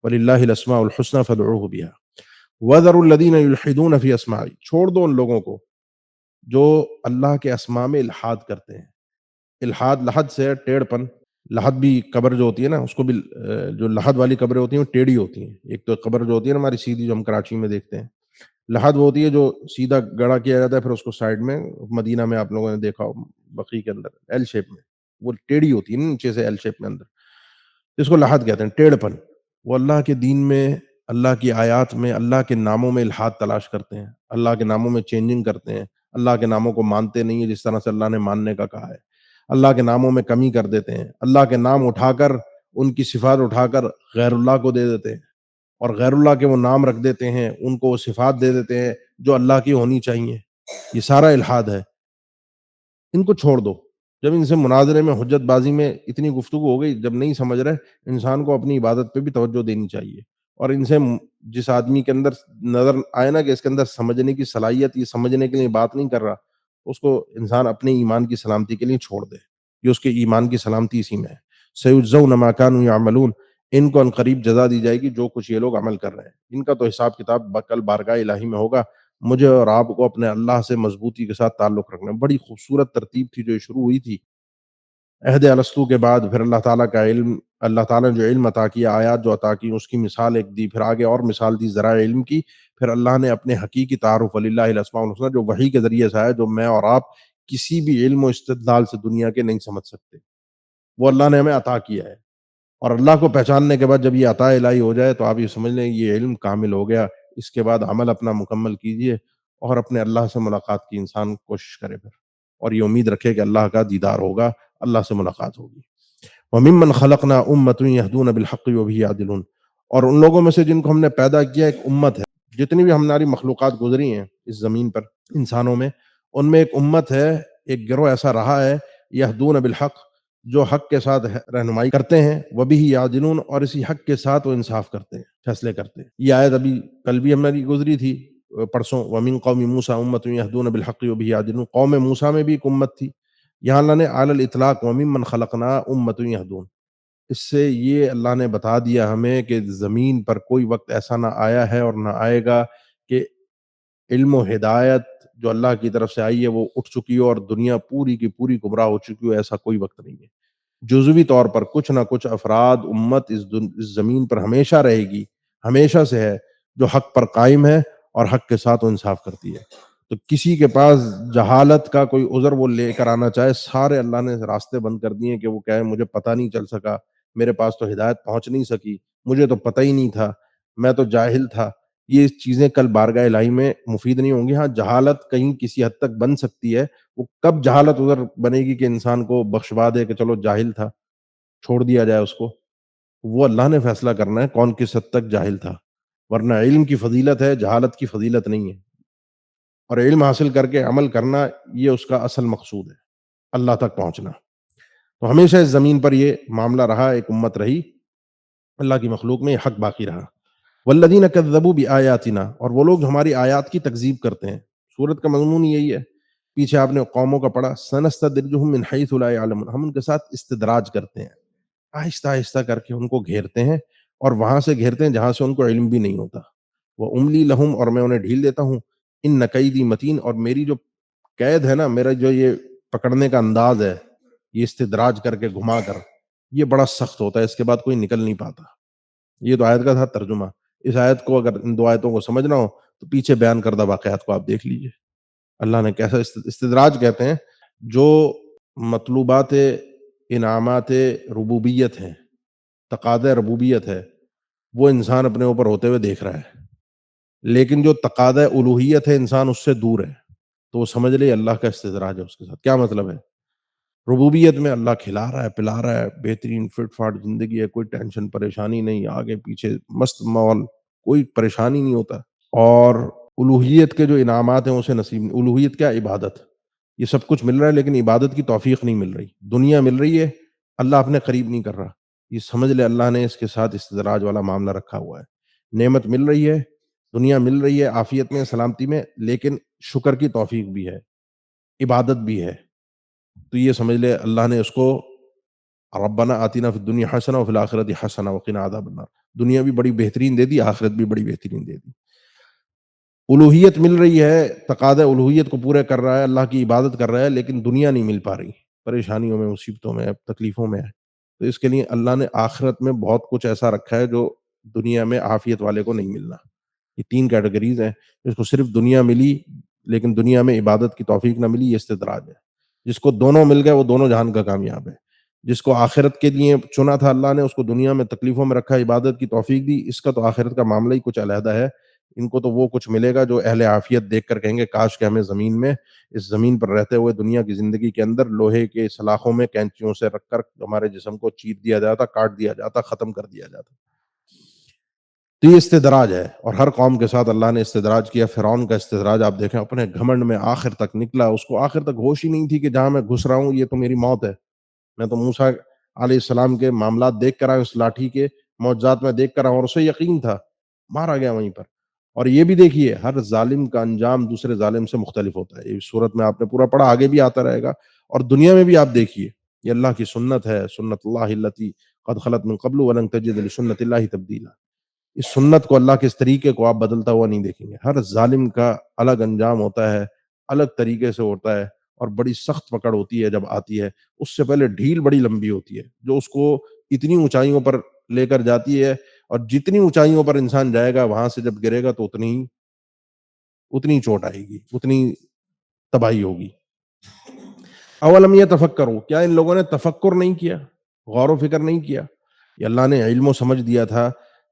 S1: وَلِلَّهِ الْأَسْمَاءُ الْحُسْنَى فَادْعُوهُ بِهَا وَذَرُوا الَّذِينَ يُلْحِدُونَ فِي أَسْمَائِهِ. چھوڑ دو ان لوگوں کو جو اللہ کے اسماء میں الحاد کرتے ہیں. الحاد لحد سے ہے، ٹیڑھ پن. لحد بھی قبر جو ہوتی ہے نا، اس کو بھی جو لحد والی قبریں ہوتی ہیں وہ ٹیڑھی ہوتی ہیں. ایک تو قبر جو ہوتی ہے نا ہماری سیدھی، جو ہم کراچی میں دیکھتے ہیں، لحد وہ ہوتی ہے جو سیدھا گڑا کیا جاتا ہے، پھر اس کو سائڈ میں، مدینہ میں آپ لوگوں نے دیکھا ہو بقیع کے اندر ایل شیپ میں، وہ ٹیڑھی ہوتی ہے نا نیچے سے ایل شیپ میں اندر، اس کو لحد کہتے ہیں، ٹیڑھ پن. وہ اللہ کے دین میں، اللہ کی آیات میں، اللہ کے ناموں میں الحاد تلاش کرتے ہیں، اللہ کے ناموں میں چینجنگ کرتے ہیں، اللہ کے ناموں کو مانتے نہیں ہیں جس طرح سے اللہ نے ماننے کا کہا ہے، اللہ کے ناموں میں کمی کر دیتے ہیں، اللہ کے نام اٹھا کر، ان کی صفات اٹھا کر غیر اللہ کو دے دیتے ہیں، اور غیر اللہ کے وہ نام رکھ دیتے ہیں، ان کو وہ صفات دے دیتے ہیں جو اللہ کی ہونی چاہیے. یہ سارا الحاد ہے. ان کو چھوڑ دو. جب ان سے مناظرے میں، حجت بازی میں اتنی گفتگو ہو گئی، جب نہیں سمجھ رہے، انسان کو اپنی عبادت پہ بھی توجہ دینی چاہیے. اور ان سے جس آدمی کے اندر نظر آئے نا کہ اس کے اندر سمجھنے کی صلاحیت، یہ سمجھنے کے لیے بات نہیں کر رہا، اس کو انسان اپنے ایمان کی سلامتی کے لیے چھوڑ دے. یہ اس کے ایمان کی سلامتی اسی میں ہے. سَيُجْزَوْنَ مَا كَانُوا يَعْمَلُونَ. ان کو عنقریب جزا دی جائے گی جو کچھ یہ لوگ عمل کر رہے ہیں. ان کا تو حساب کتاب کل بارگاہ الہی میں ہوگا. مجھے اور آپ کو اپنے اللہ سے مضبوطی کے ساتھ تعلق رکھنا ہے. بڑی خوبصورت ترتیب تھی جو شروع ہوئی تھی عہد الستو کے بعد. پھر اللہ تعالیٰ کا علم، اللہ تعالیٰ نے جو علم عطا کیا، آیات جو عطا کی، اس کی مثال ایک دی، پھر آگے اور مثال دی ذرائع علم کی. پھر اللہ نے اپنے حقیقی تعارف وَلِلَّهِ الْأَسْمَاءُ الْحُسْنَى جو وحی کے ذریعے سے آیا، جو میں اور آپ کسی بھی علم و استدلال سے دنیا کے نہیں سمجھ سکتے، وہ اللہ نے ہمیں عطا کیا ہے. اور اللہ کو پہچاننے کے بعد جب یہ عطا الہی ہو جائے تو آپ یہ سمجھ لیں یہ علم کامل ہو گیا. اس کے بعد عمل اپنا مکمل کیجئے اور اپنے اللہ سے ملاقات کی انسان کوشش کرے پھر، اور یہ امید رکھے کہ اللہ کا دیدار ہوگا، اللہ سے ملاقات ہوگی۔ وَمِمَّنْ خَلَقْنَا أُمَّةٌ يَهْدُونَ بِالْحَقِّ وَبِهِ يَعْدِلُونَ، اور ان لوگوں میں سے جن کو ہم نے پیدا کیا ایک امت ہے، جتنی بھی ہماری مخلوقات گزری ہیں اس زمین پر انسانوں میں، ان میں ایک امت ہے، ایک گروہ ایسا رہا ہے، یہدون بالحق، جو حق کے ساتھ رہنمائی کرتے ہیں، وبہ یعدلون، اور اسی حق کے ساتھ وہ انصاف کرتے ہیں، فیصلے کرتے ہیں۔ یہ آیت ابھی کل بھی ہماری گزری تھی، پرسوں، ومن قوم موسیٰ امۃ یہدون بالحق وبہ یعدلون، قوم موسیٰ میں بھی ایک امت تھی۔ یہاں اللہ نے علی الاطلاق وممن خلقنا امۃ یہدون، اس سے یہ اللہ نے بتا دیا ہمیں کہ زمین پر کوئی وقت ایسا نہ آیا ہے اور نہ آئے گا کہ علم و ہدایت جو اللہ کی طرف سے آئی ہے وہ اٹھ چکی ہو اور دنیا پوری کی پوری گمراہ ہو چکی ہو، ایسا کوئی وقت نہیں ہے۔ جزوی طور پر کچھ نہ کچھ افراد، امت اس زمین پر ہمیشہ رہے گی، ہمیشہ سے ہے، جو حق پر قائم ہے اور حق کے ساتھ وہ انصاف کرتی ہے۔ تو کسی کے پاس جہالت کا کوئی عذر وہ لے کر آنا چاہے، سارے اللہ نے راستے بند کر دیے کہ وہ کہے مجھے پتہ نہیں چل سکا، میرے پاس تو ہدایت پہنچ نہیں سکی، مجھے تو پتہ ہی نہیں تھا، میں تو جاہل تھا۔ یہ چیزیں کل بارگاہ الہی میں مفید نہیں ہوں گی۔ ہاں، جہالت کہیں کسی حد تک بن سکتی ہے، وہ کب جہالت ادھر بنے گی کہ انسان کو بخشوا دے کہ چلو جاہل تھا، چھوڑ دیا جائے اس کو، وہ اللہ نے فیصلہ کرنا ہے کون کس حد تک جاہل تھا، ورنہ علم کی فضیلت ہے، جہالت کی فضیلت نہیں ہے، اور علم حاصل کر کے عمل کرنا یہ اس کا اصل مقصود ہے، اللہ تک پہنچنا۔ تو ہمیشہ اس زمین پر یہ معاملہ رہا، ایک امت رہی، اللہ کی مخلوق میں یہ حق باقی رہا۔ والذین کذبوا بآیاتنا، اور وہ لوگ جو ہماری آیات کی تکذیب کرتے ہیں۔ سورت کا مضمون یہی ہے، پیچھے آپ نے قوموں کا پڑھا، سنستدرجہم من حیث لا یعلمون، ہم ان کے ساتھ استدراج کرتے ہیں، آہستہ آہستہ کر کے ان کو گھیرتے ہیں، اور وہاں سے گھیرتے ہیں جہاں سے ان کو علم بھی نہیں ہوتا۔ واملی لہم، اور میں انہیں ڈھیل دیتا ہوں، ان کیدی متین، اور میری جو قید ہے نا، میرا جو یہ پکڑنے کا انداز ہے، یہ استدراج کر کے گھما کر، یہ بڑا سخت ہوتا ہے، اس کے بعد کوئی نکل نہیں پاتا۔ یہ تو آیت کا تھا ترجمہ۔ اس آیت کو اگر ان دو آیتوں کو سمجھنا ہو تو پیچھے بیان کردہ واقعات کو آپ دیکھ لیجئے، اللہ نے کیسا استدراج کہتے ہیں جو مطلوبات انعامات ربوبیت ہیں، تقاضۂ ربوبیت ہے، وہ انسان اپنے اوپر ہوتے ہوئے دیکھ رہا ہے، لیکن جو تقاضۂ الوہیت ہے انسان اس سے دور ہے، تو وہ سمجھ لے اللہ کا استدراج ہے اس کے ساتھ۔ کیا مطلب ہے؟ ربوبیت میں اللہ کھلا رہا ہے، پلا رہا ہے، بہترین فٹ فاٹ زندگی ہے، کوئی ٹینشن پریشانی نہیں، آگے پیچھے مست ماحول، کوئی پریشانی نہیں ہوتا، اور الوہیت کے جو انعامات ہیں اسے نصیب نہیں۔ الوہیت کیا؟ عبادت، یہ سب کچھ مل رہا ہے لیکن عبادت کی توفیق نہیں مل رہی، دنیا مل رہی ہے، اللہ اپنے قریب نہیں کر رہا، یہ سمجھ لے اللہ نے اس کے ساتھ استدراج والا معاملہ رکھا ہوا ہے۔ نعمت مل رہی ہے، دنیا مل رہی ہے عافیت میں، سلامتی میں، لیکن شکر کی توفیق بھی ہے، عبادت بھی ہے، تو یہ سمجھ لے اللہ نے اس کو ربنا آتنا فی الدنیا حسنہ وفی الآخرۃ حسنہ وقنا عذاب النار، دنیا بھی بڑی بہترین دے دی، آخرت بھی بڑی بہترین دے دی۔ الوہیت مل رہی ہے، تقاضۂ الوہیت کو پورے کر رہا ہے، اللہ کی عبادت کر رہا ہے، لیکن دنیا نہیں مل پا رہی، پریشانیوں میں، مصیبتوں میں، تکلیفوں میں ہے۔ تو اس کے لیے اللہ نے آخرت میں بہت کچھ ایسا رکھا ہے جو دنیا میں عافیت والے کو نہیں ملنا۔ یہ تین کیٹیگریز ہیں، جس کو صرف دنیا ملی لیکن دنیا میں عبادت کی توفیق نہ ملی، یہ استدراج ہے۔ جس کو دونوں مل گئے وہ دونوں جہان کا کامیاب ہے۔ جس کو آخرت کے لیے چنا تھا اللہ نے، اس کو دنیا میں تکلیفوں میں رکھا، عبادت کی توفیق دی، اس کا تو آخرت کا معاملہ ہی کچھ علیحدہ ہے۔ ان کو تو وہ کچھ ملے گا جو اہل عافیت دیکھ کر کہیں گے کاش کہ ہمیں زمین میں، اس زمین پر رہتے ہوئے دنیا کی زندگی کے اندر لوہے کے سلاخوں میں کینچیوں سے رکھ کر ہمارے جسم کو چیر دیا جاتا، کاٹ دیا جاتا، ختم کر دیا جاتا۔ تو یہ استدراج ہے، اور ہر قوم کے ساتھ اللہ نے استدراج کیا۔ فرعون کا استدراج آپ دیکھیں، اپنے گھمنڈ میں آخر تک نکلا، اس کو آخر تک ہوش ہی نہیں تھی کہ جہاں میں گھس رہا ہوں یہ تو میری موت ہے۔ میں تو موسیٰ علیہ السلام کے معاملات دیکھ کر آیا، اس لاٹھی کے معجزات میں دیکھ کر آیا، اور اسے یقین تھا، مارا گیا وہیں پر۔ اور یہ بھی دیکھیے، ہر ظالم کا انجام دوسرے ظالم سے مختلف ہوتا ہے، یہ صورت میں آپ نے پورا پڑھا، آگے بھی آتا رہے گا، اور دنیا میں بھی آپ دیکھیے، یہ اللہ کی سنت ہے، سنت اللہ التی قد خلت من قبل ولن تجد لسنت اللہ تبدیلا۔ اس سنت کو، اللہ کے اس طریقے کو آپ بدلتا ہوا نہیں دیکھیں گے۔ ہر ظالم کا الگ انجام ہوتا ہے، الگ طریقے سے ہوتا ہے، اور بڑی سخت پکڑ ہوتی ہے جب آتی ہے، اس سے پہلے ڈھیل بڑی لمبی ہوتی ہے جو اس کو اتنی اونچائیوں پر لے کر جاتی ہے، اور جتنی اونچائیوں پر انسان جائے گا وہاں سے جب گرے گا تو اتنی چوٹ آئے گی، اتنی تباہی ہوگی۔ اولم یتفکروا، کیا ان لوگوں نے تفکر نہیں کیا، غور و فکر نہیں کیا؟ یہ اللہ نے علم و سمجھ دیا تھا،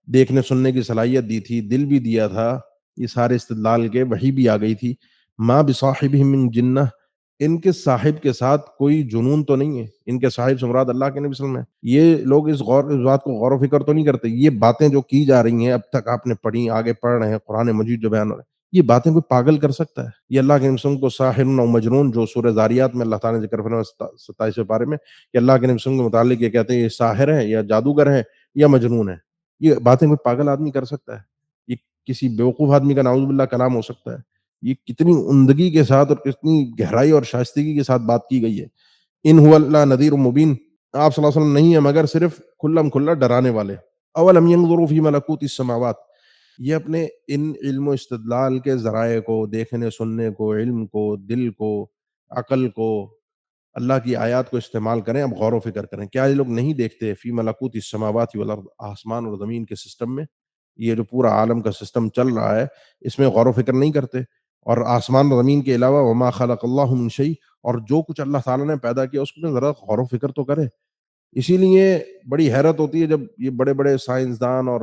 S1: دیکھنے سننے کی صلاحیت دی تھی، دل بھی دیا تھا، یہ سارے استدلال کے وحی بھی آ گئی تھی. ما بصاحبہم من جنہ، ان کے صاحب کے ساتھ کوئی جنون تو نہیں ہے. ان کے صاحب سے مراد اللہ کے نبی صلی اللہ علیہ وسلم ہے. یہ لوگ اس بات کو غور و فکر تو نہیں کرتے. یہ باتیں جو کی جا رہی ہیں اب تک آپ نے پڑھی، آگے پڑھ رہے ہیں، قرآن مجید جو بیان ہو رہا ہے، یہ باتیں کوئی پاگل کر سکتا ہے؟ یہ اللہ کے نبی صلی اللہ علیہ وسلم کو ساحر و مجنون، جو سورہ ذاریات میں اللہ تعالیٰ نے ذکر فرمایا 27 پارے میں کہ اللہ کے نبی صلی اللہ علیہ وسلم کے متعلق یہ کہتے ہیں یہ ساحر ہے یا جادوگر ہے یا مجنون ہے. یہ باتیں کوئی پاگل آدمی کر سکتا ہے؟ یہ کسی بیوقوف آدمی کا نعوذ باللہ کلام ہو سکتا ہے؟ یہ کتنی عمدگی کے ساتھ اور کتنی گہرائی اور شائستگی کے ساتھ بات کی گئی ہے. ان هو الا نذیر مبین، آپ صلی اللہ علیہ وسلم نہیں ہے مگر صرف کھلم کھلا ڈرانے والے. اولم ينظروا فی ملکوت السماوات، یہ اپنے ان علم و استدلال کے ذرائع کو، دیکھنے سننے کو، علم کو، دل کو، عقل کو، اللہ کی آیات کو استعمال کریں. اب غور و فکر کریں. کیا یہ لوگ نہیں دیکھتے فی ملکوت السماوات والارض، آسمان اور زمین کے سسٹم میں؟ یہ جو پورا عالم کا سسٹم چل رہا ہے اس میں غور و فکر نہیں کرتے؟ اور آسمان اور زمین کے علاوہ وما خلق اللہ من شیء، اور جو کچھ اللہ تعالیٰ نے پیدا کیا اس کو ذرا غور و فکر تو کرے. اسی لیے بڑی حیرت ہوتی ہے جب یہ بڑے بڑے سائنسدان اور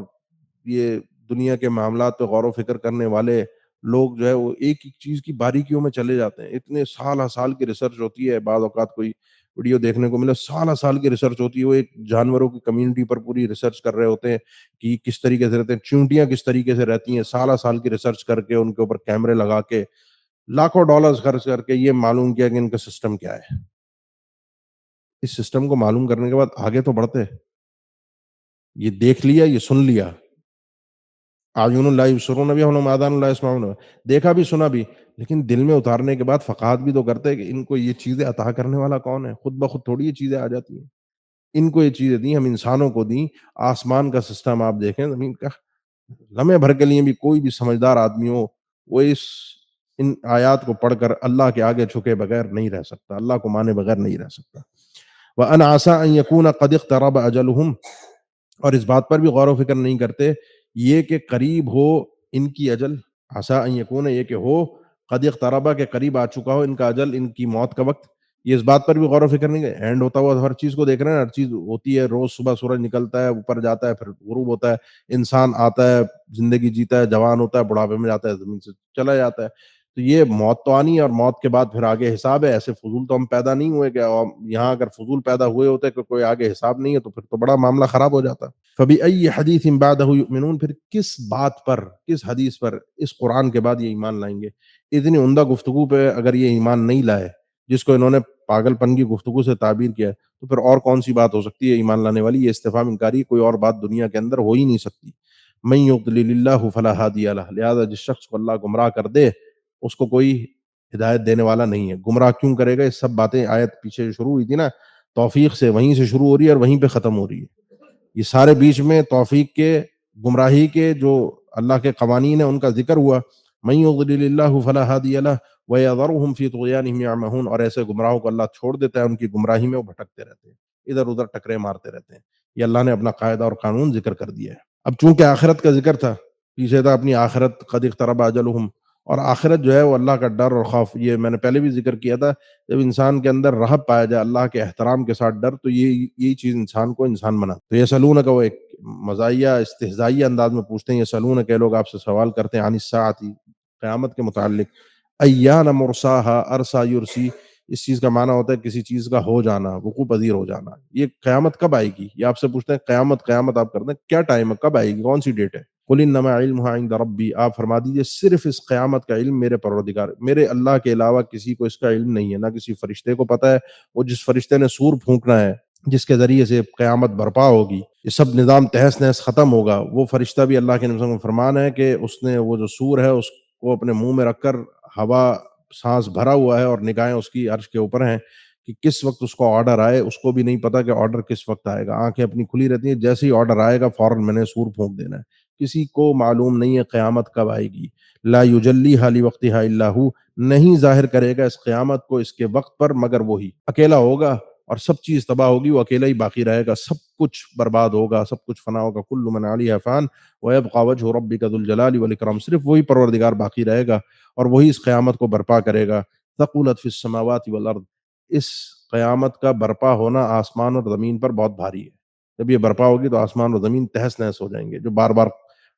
S1: یہ دنیا کے معاملات پہ غور و فکر کرنے والے لوگ جو ہے وہ ایک ایک چیز کی باریکیوں میں چلے جاتے ہیں. اتنے سالہ سال کی ریسرچ ہوتی ہے. بعض اوقات کوئی ویڈیو دیکھنے کو ملے سالہ سال کی ریسرچ ہوتی ہے، وہ ایک جانوروں کی کمیونٹی پر پوری ریسرچ کر رہے ہوتے ہیں کہ کس طریقے سے رہتے ہیں، چونٹیاں کس طریقے سے رہتی ہیں. سالہ سال کی ریسرچ کر کے ان کے اوپر کیمرے لگا کے لاکھوں ڈالرز خرچ کر کے یہ معلوم کیا کہ ان کا سسٹم کیا ہے. اس سسٹم کو معلوم کرنے کے بعد آگے تو بڑھتے. یہ دیکھ لیا، یہ سن لیا، اعین اللہ یبصرون بہا ولہم آذان لا یسمعون بہا، دیکھا بھی سنا بھی، لیکن دل میں اتارنے کے بعد فقاہت بھی تو کرتے کہ ان کو یہ چیزیں عطا کرنے والا کون ہے. خود بخود تھوڑی یہ چیزیں آ جاتی ہیں. ان کو یہ چیزیں دیں، ہم انسانوں کو دیں. آسمان کا سسٹم آپ دیکھیں، زمین کا، لمحے بھر کے لیے بھی کوئی بھی سمجھدار آدمی ہو وہ ان آیات کو پڑھ کر اللہ کے آگے جھکے بغیر نہیں رہ سکتا، اللہ کو مانے بغیر نہیں رہ سکتا. وَأَنْ عَسَىٰ أَنْ يَكُونَ قَدِ اقْتَرَبَ أَجَلُهُمْ، اور اس بات پر بھی غور و فکر نہیں کرتے یہ کہ قریب ہو ان کی اجل. عَسَىٰ أَنْ يَكُونَ، یہ کہ ہو، قد اقتربا، کے قریب آ چکا ہو ان کا اجل، ان کی موت کا وقت. یہ اس بات پر بھی غور و فکر نہیں ہے. اینڈ ہوتا ہوا ہر چیز کو دیکھ رہے ہیں، ہر چیز ہوتی ہے. روز صبح سورج نکلتا ہے، اوپر جاتا ہے، پھر غروب ہوتا ہے. انسان آتا ہے، زندگی جیتا ہے، جوان ہوتا ہے، بڑھاپے میں جاتا ہے، زمین سے چلا جاتا ہے. تو یہ موت تو آنی ہے، اور موت کے بعد پھر آگے حساب ہے. ایسے فضول تو ہم پیدا نہیں ہوئے کہ یہاں اگر فضول پیدا ہوئے ہوتے کہ کوئی آگے حساب نہیں ہے تو پھر تو بڑا معاملہ خراب ہو جاتا. فَبِأَيِّ حَدِيثٍ بَعْدَهُ يُؤْمِنُونَ، پھر کس بات پر، کس حدیث پر اس قرآن کے بعد یہ ایمان لائیں گے؟ اتنی عمدہ گفتگو پہ اگر یہ ایمان نہیں لائے، جس کو انہوں نے پاگل پن کی گفتگو سے تعبیر کیا ہے، تو پھر اور کون سی بات ہو سکتی ہے ایمان لانے والی؟ یہ استفہام انکاری، کوئی اور بات دنیا کے اندر ہو ہی نہیں سکتی. مَن يُضْلِلِ اللَّهُ فَلَا هَادِيَ لَهُ، لہذا جس شخص کو اللہ گمراہ کر دے اس کو کوئی ہدایت دینے والا نہیں ہے. گمراہ کیوں کرے گا؟ یہ سب باتیں آیت پیچھے شروع ہوئی تھی نا، توفیق سے، وہیں سے شروع ہو رہی ہے اور وہیں پہ ختم ہو رہی ہے. یہ سارے بیچ میں توفیق کے، گمراہی کے جو اللہ کے قوانین ہیں ان کا ذکر ہوا. من یضلل اللہ فلا ہادی لہ ویذرہم فی طغیانہم یعمہون، اور ایسے گمراہوں کو اللہ چھوڑ دیتا ہے ان کی گمراہی میں وہ بھٹکتے رہتے ہیں، ادھر ادھر ٹکرے مارتے رہتے ہیں. یہ اللہ نے اپنا قاعدہ اور قانون ذکر کر دیا ہے. اب چونکہ آخرت کا ذکر تھا، پیچھے تھا اپنی آخرت، قد اقترب اجلہم، اور آخرت جو ہے وہ اللہ کا ڈر اور خوف. یہ میں نے پہلے بھی ذکر کیا تھا، جب انسان کے اندر رہب پایا جائے اللہ کے احترام کے ساتھ ڈر، تو یہی چیز انسان کو انسان بنا. تو یسألونک، وہ ایک مزاحیہ استہزائیہ انداز میں پوچھتے ہیں. یسألونک، لوگ آپ سے سوال کرتے ہیں، عن الساعۃ، قیامت کے متعلق. ایان مرساہا، ارسا یرسی، اس چیز کا معنی ہوتا ہے کسی چیز کا ہو جانا، وقوع پذیر ہو جانا. یہ قیامت کب آئے گی؟ یہ آپ سے پوچھتے ہیں قیامت آپ کرتے ہیں کیا ٹائم ہے، کب آئے گی، کون سی ڈیٹ ہے؟ قل انما علمها عند ربی، آپ فرما دیجئے صرف اس قیامت کا علم میرے پروردگار، میرے اللہ کے علاوہ کسی کو اس کا علم نہیں ہے. نہ کسی فرشتے کو پتہ ہے. وہ جس فرشتے نے سور پھونکنا ہے، جس کے ذریعے سے قیامت برپا ہوگی، یہ سب نظام تہس نہس ختم ہوگا، وہ فرشتہ بھی اللہ کے نبی صلی اللہ علیہ وسلم کا فرمان ہے کہ اس نے وہ جو سور ہے اس کو اپنے منہ میں رکھ کر ہوا سانس بھرا ہوا ہے اور نگاہیں اس کی عرش کے اوپر ہیں کہ کس وقت اس کو آرڈر آئے. اس کو بھی نہیں پتا کہ آرڈر کس وقت آئے گا. آنکھیں اپنی کھلی رہتی ہیں، جیسے ہی آرڈر آئے گا فوراً میں نے سور پھونک دینا ہے. کسی کو معلوم نہیں ہے قیامت کب آئے گی. لا یجلیھا لوقتھا الا ھو، نہیں ظاہر کرے گا اس قیامت کو اس کے وقت پر مگر وہی. اکیلا ہوگا اور سب چیز تباہ ہوگی، وہ اکیلا ہی باقی رہے گا. سب کچھ برباد ہوگا، سب کچھ فنا ہوگا. کل من علیہا فان ویبقى وجہ ربک ذو الجلال والاکرام، صرف وہی پروردگار باقی رہے گا اور وہی اس قیامت کو برپا کرے گا. ثقلت فی السماوات والارض، اس قیامت کا برپا ہونا آسمان اور زمین پر بہت بھاری ہے. جب یہ برپا ہوگی تو آسمان اور زمین تہس نہس ہو جائیں گے. جو بار بار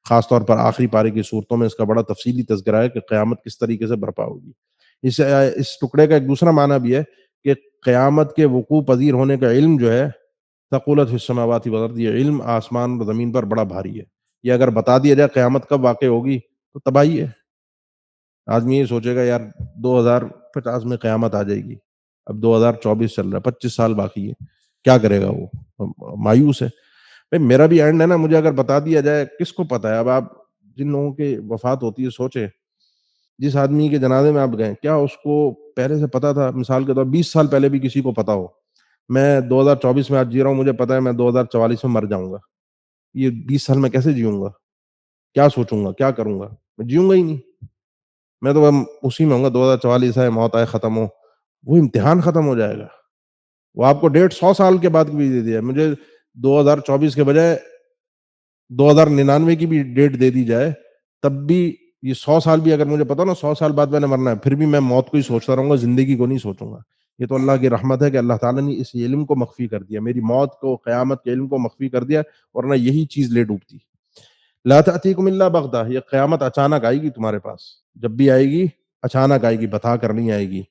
S1: خاص طور پر آخری پارے کی صورتوں میں اس کا بڑا تفصیلی تذکرہ ہے کہ قیامت کس طریقے سے برپا ہوگی۔ اس ٹکڑے کا ایک دوسرا معنی بھی ہے کہ قیامت کے وقوع پذیر ہونے کا علم جو ہے، ثقلت فی السماوات والارض، یہ علم آسمان اور زمین پر بڑا بھاری ہے۔ یہ اگر بتا دیا جائے قیامت کب واقع ہوگی تو تباہی ہے۔ آدمی یہ سوچے گا یار 2050 میں قیامت آ جائے گی، اب 2024 چل رہا ہے، 25 سال باقی ہے، کیا کرے گا وہ؟ مایوس ہے۔ بھئی میرا بھی اینڈ ہے نا، مجھے اگر بتا دیا جائے، کس کو پتہ ہے؟ اب آپ جن لوگوں کی وفات ہوتی ہے سوچیں، جس آدمی کے جنازے میں آپ گئے، کیا اس کو پہلے سے پتا تھا؟ مثال کے طور 20 سال پہلے بھی کسی کو پتا ہو میں 2024 میں آج جی رہا ہوں، مجھے پتا ہے میں 2044 میں مر جاؤں گا، یہ 20 سال میں کیسے جیوں گا؟ کیا سوچوں گا؟ کیا کروں گا؟ میں جیوں گا ہی نہیں، میں تو اسی میں ہوں گا 2044 ہے، موت آئے ختم ہو، وہ امتحان ختم ہو جائے گا۔ وہ آپ کو ڈیٹ 100 سال کے بعد کی بھی دے دیا، مجھے 2024 کے بجائے 2099 کی بھی ڈیٹ دے دی جائے، تب بھی یہ 100 سال بھی اگر مجھے پتا نا 100 سال بعد میں نے مرنا ہے، پھر بھی میں موت کو ہی سوچتا رہوں گا، زندگی کو نہیں سوچوں گا۔ یہ تو اللہ کی رحمت ہے کہ اللہ تعالیٰ نے اس علم کو مخفی کر دیا، میری موت کو، قیامت کے علم کو مخفی کر دیا، ورنہ یہی چیز لے ڈوبتی۔ لا تأتیکم الا بغتہ، یہ قیامت اچانک آئے گی تمہارے پاس، جب بھی آئے گی اچانک آئے گی، بتا کر نہیں آئے گی۔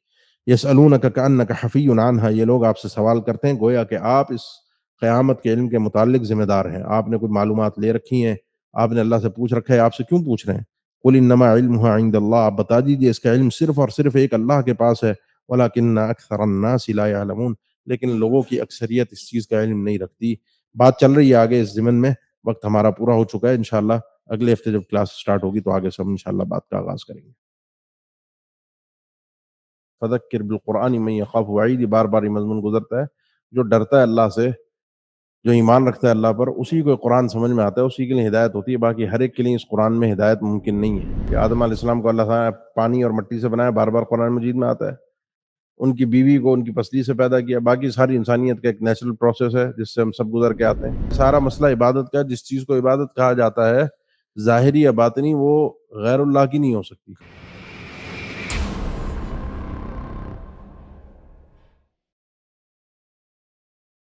S1: یسألونک کأنک حفی عنہا، یہ لوگ آپ سے سوال کرتے ہیں گویا کہ آپ اس قیامت کے علم کے متعلق ذمہ دار ہیں، آپ نے کوئی معلومات لے رکھی ہیں، آپ نے اللہ سے پوچھ رکھا ہے، آپ سے کیوں پوچھ رہے ہیں؟ قل انما علمها عند اللہ، آپ بتا دیجئے اس کا علم صرف اور صرف ایک اللہ کے پاس ہے، ولکن اکثر الناس لا يعلمون، لیکن لوگوں کی اکثریت اس چیز کا علم نہیں رکھتی۔ بات چل رہی ہے آگے اس ضمن میں، وقت ہمارا پورا ہو چکا ہے، انشاءاللہ اگلے ہفتے جب کلاس سٹارٹ ہوگی تو آگے سے ہم انشاءاللہ بات کا آغاز کریں گے۔ فذکر بالقرآن من یخاف وعید، بار بار یہ مضمون گزرتا ہے، جو ڈرتا ہے اللہ سے، جو ایمان رکھتا ہے اللہ پر، اسی کو قرآن سمجھ میں آتا ہے، اسی کے لیے ہدایت ہوتی ہے، باقی ہر ایک کے لیے اس قرآن میں ہدایت ممکن نہیں ہے۔ کہ آدم علیہ السلام کو اللہ تعالیٰ نے پانی اور مٹی سے بنایا، بار بار قرآن مجید میں آتا ہے۔ ان کی بیوی کو ان کی پسلی سے پیدا کیا، باقی ساری انسانیت کا ایک نیچرل پروسیس ہے جس سے ہم سب گزر کے آتے ہیں۔ سارا مسئلہ عبادت کا، جس چیز کو عبادت کہا جاتا ہے ظاہری یا باطنی، وہ غیر اللہ کی نہیں ہو سکتی۔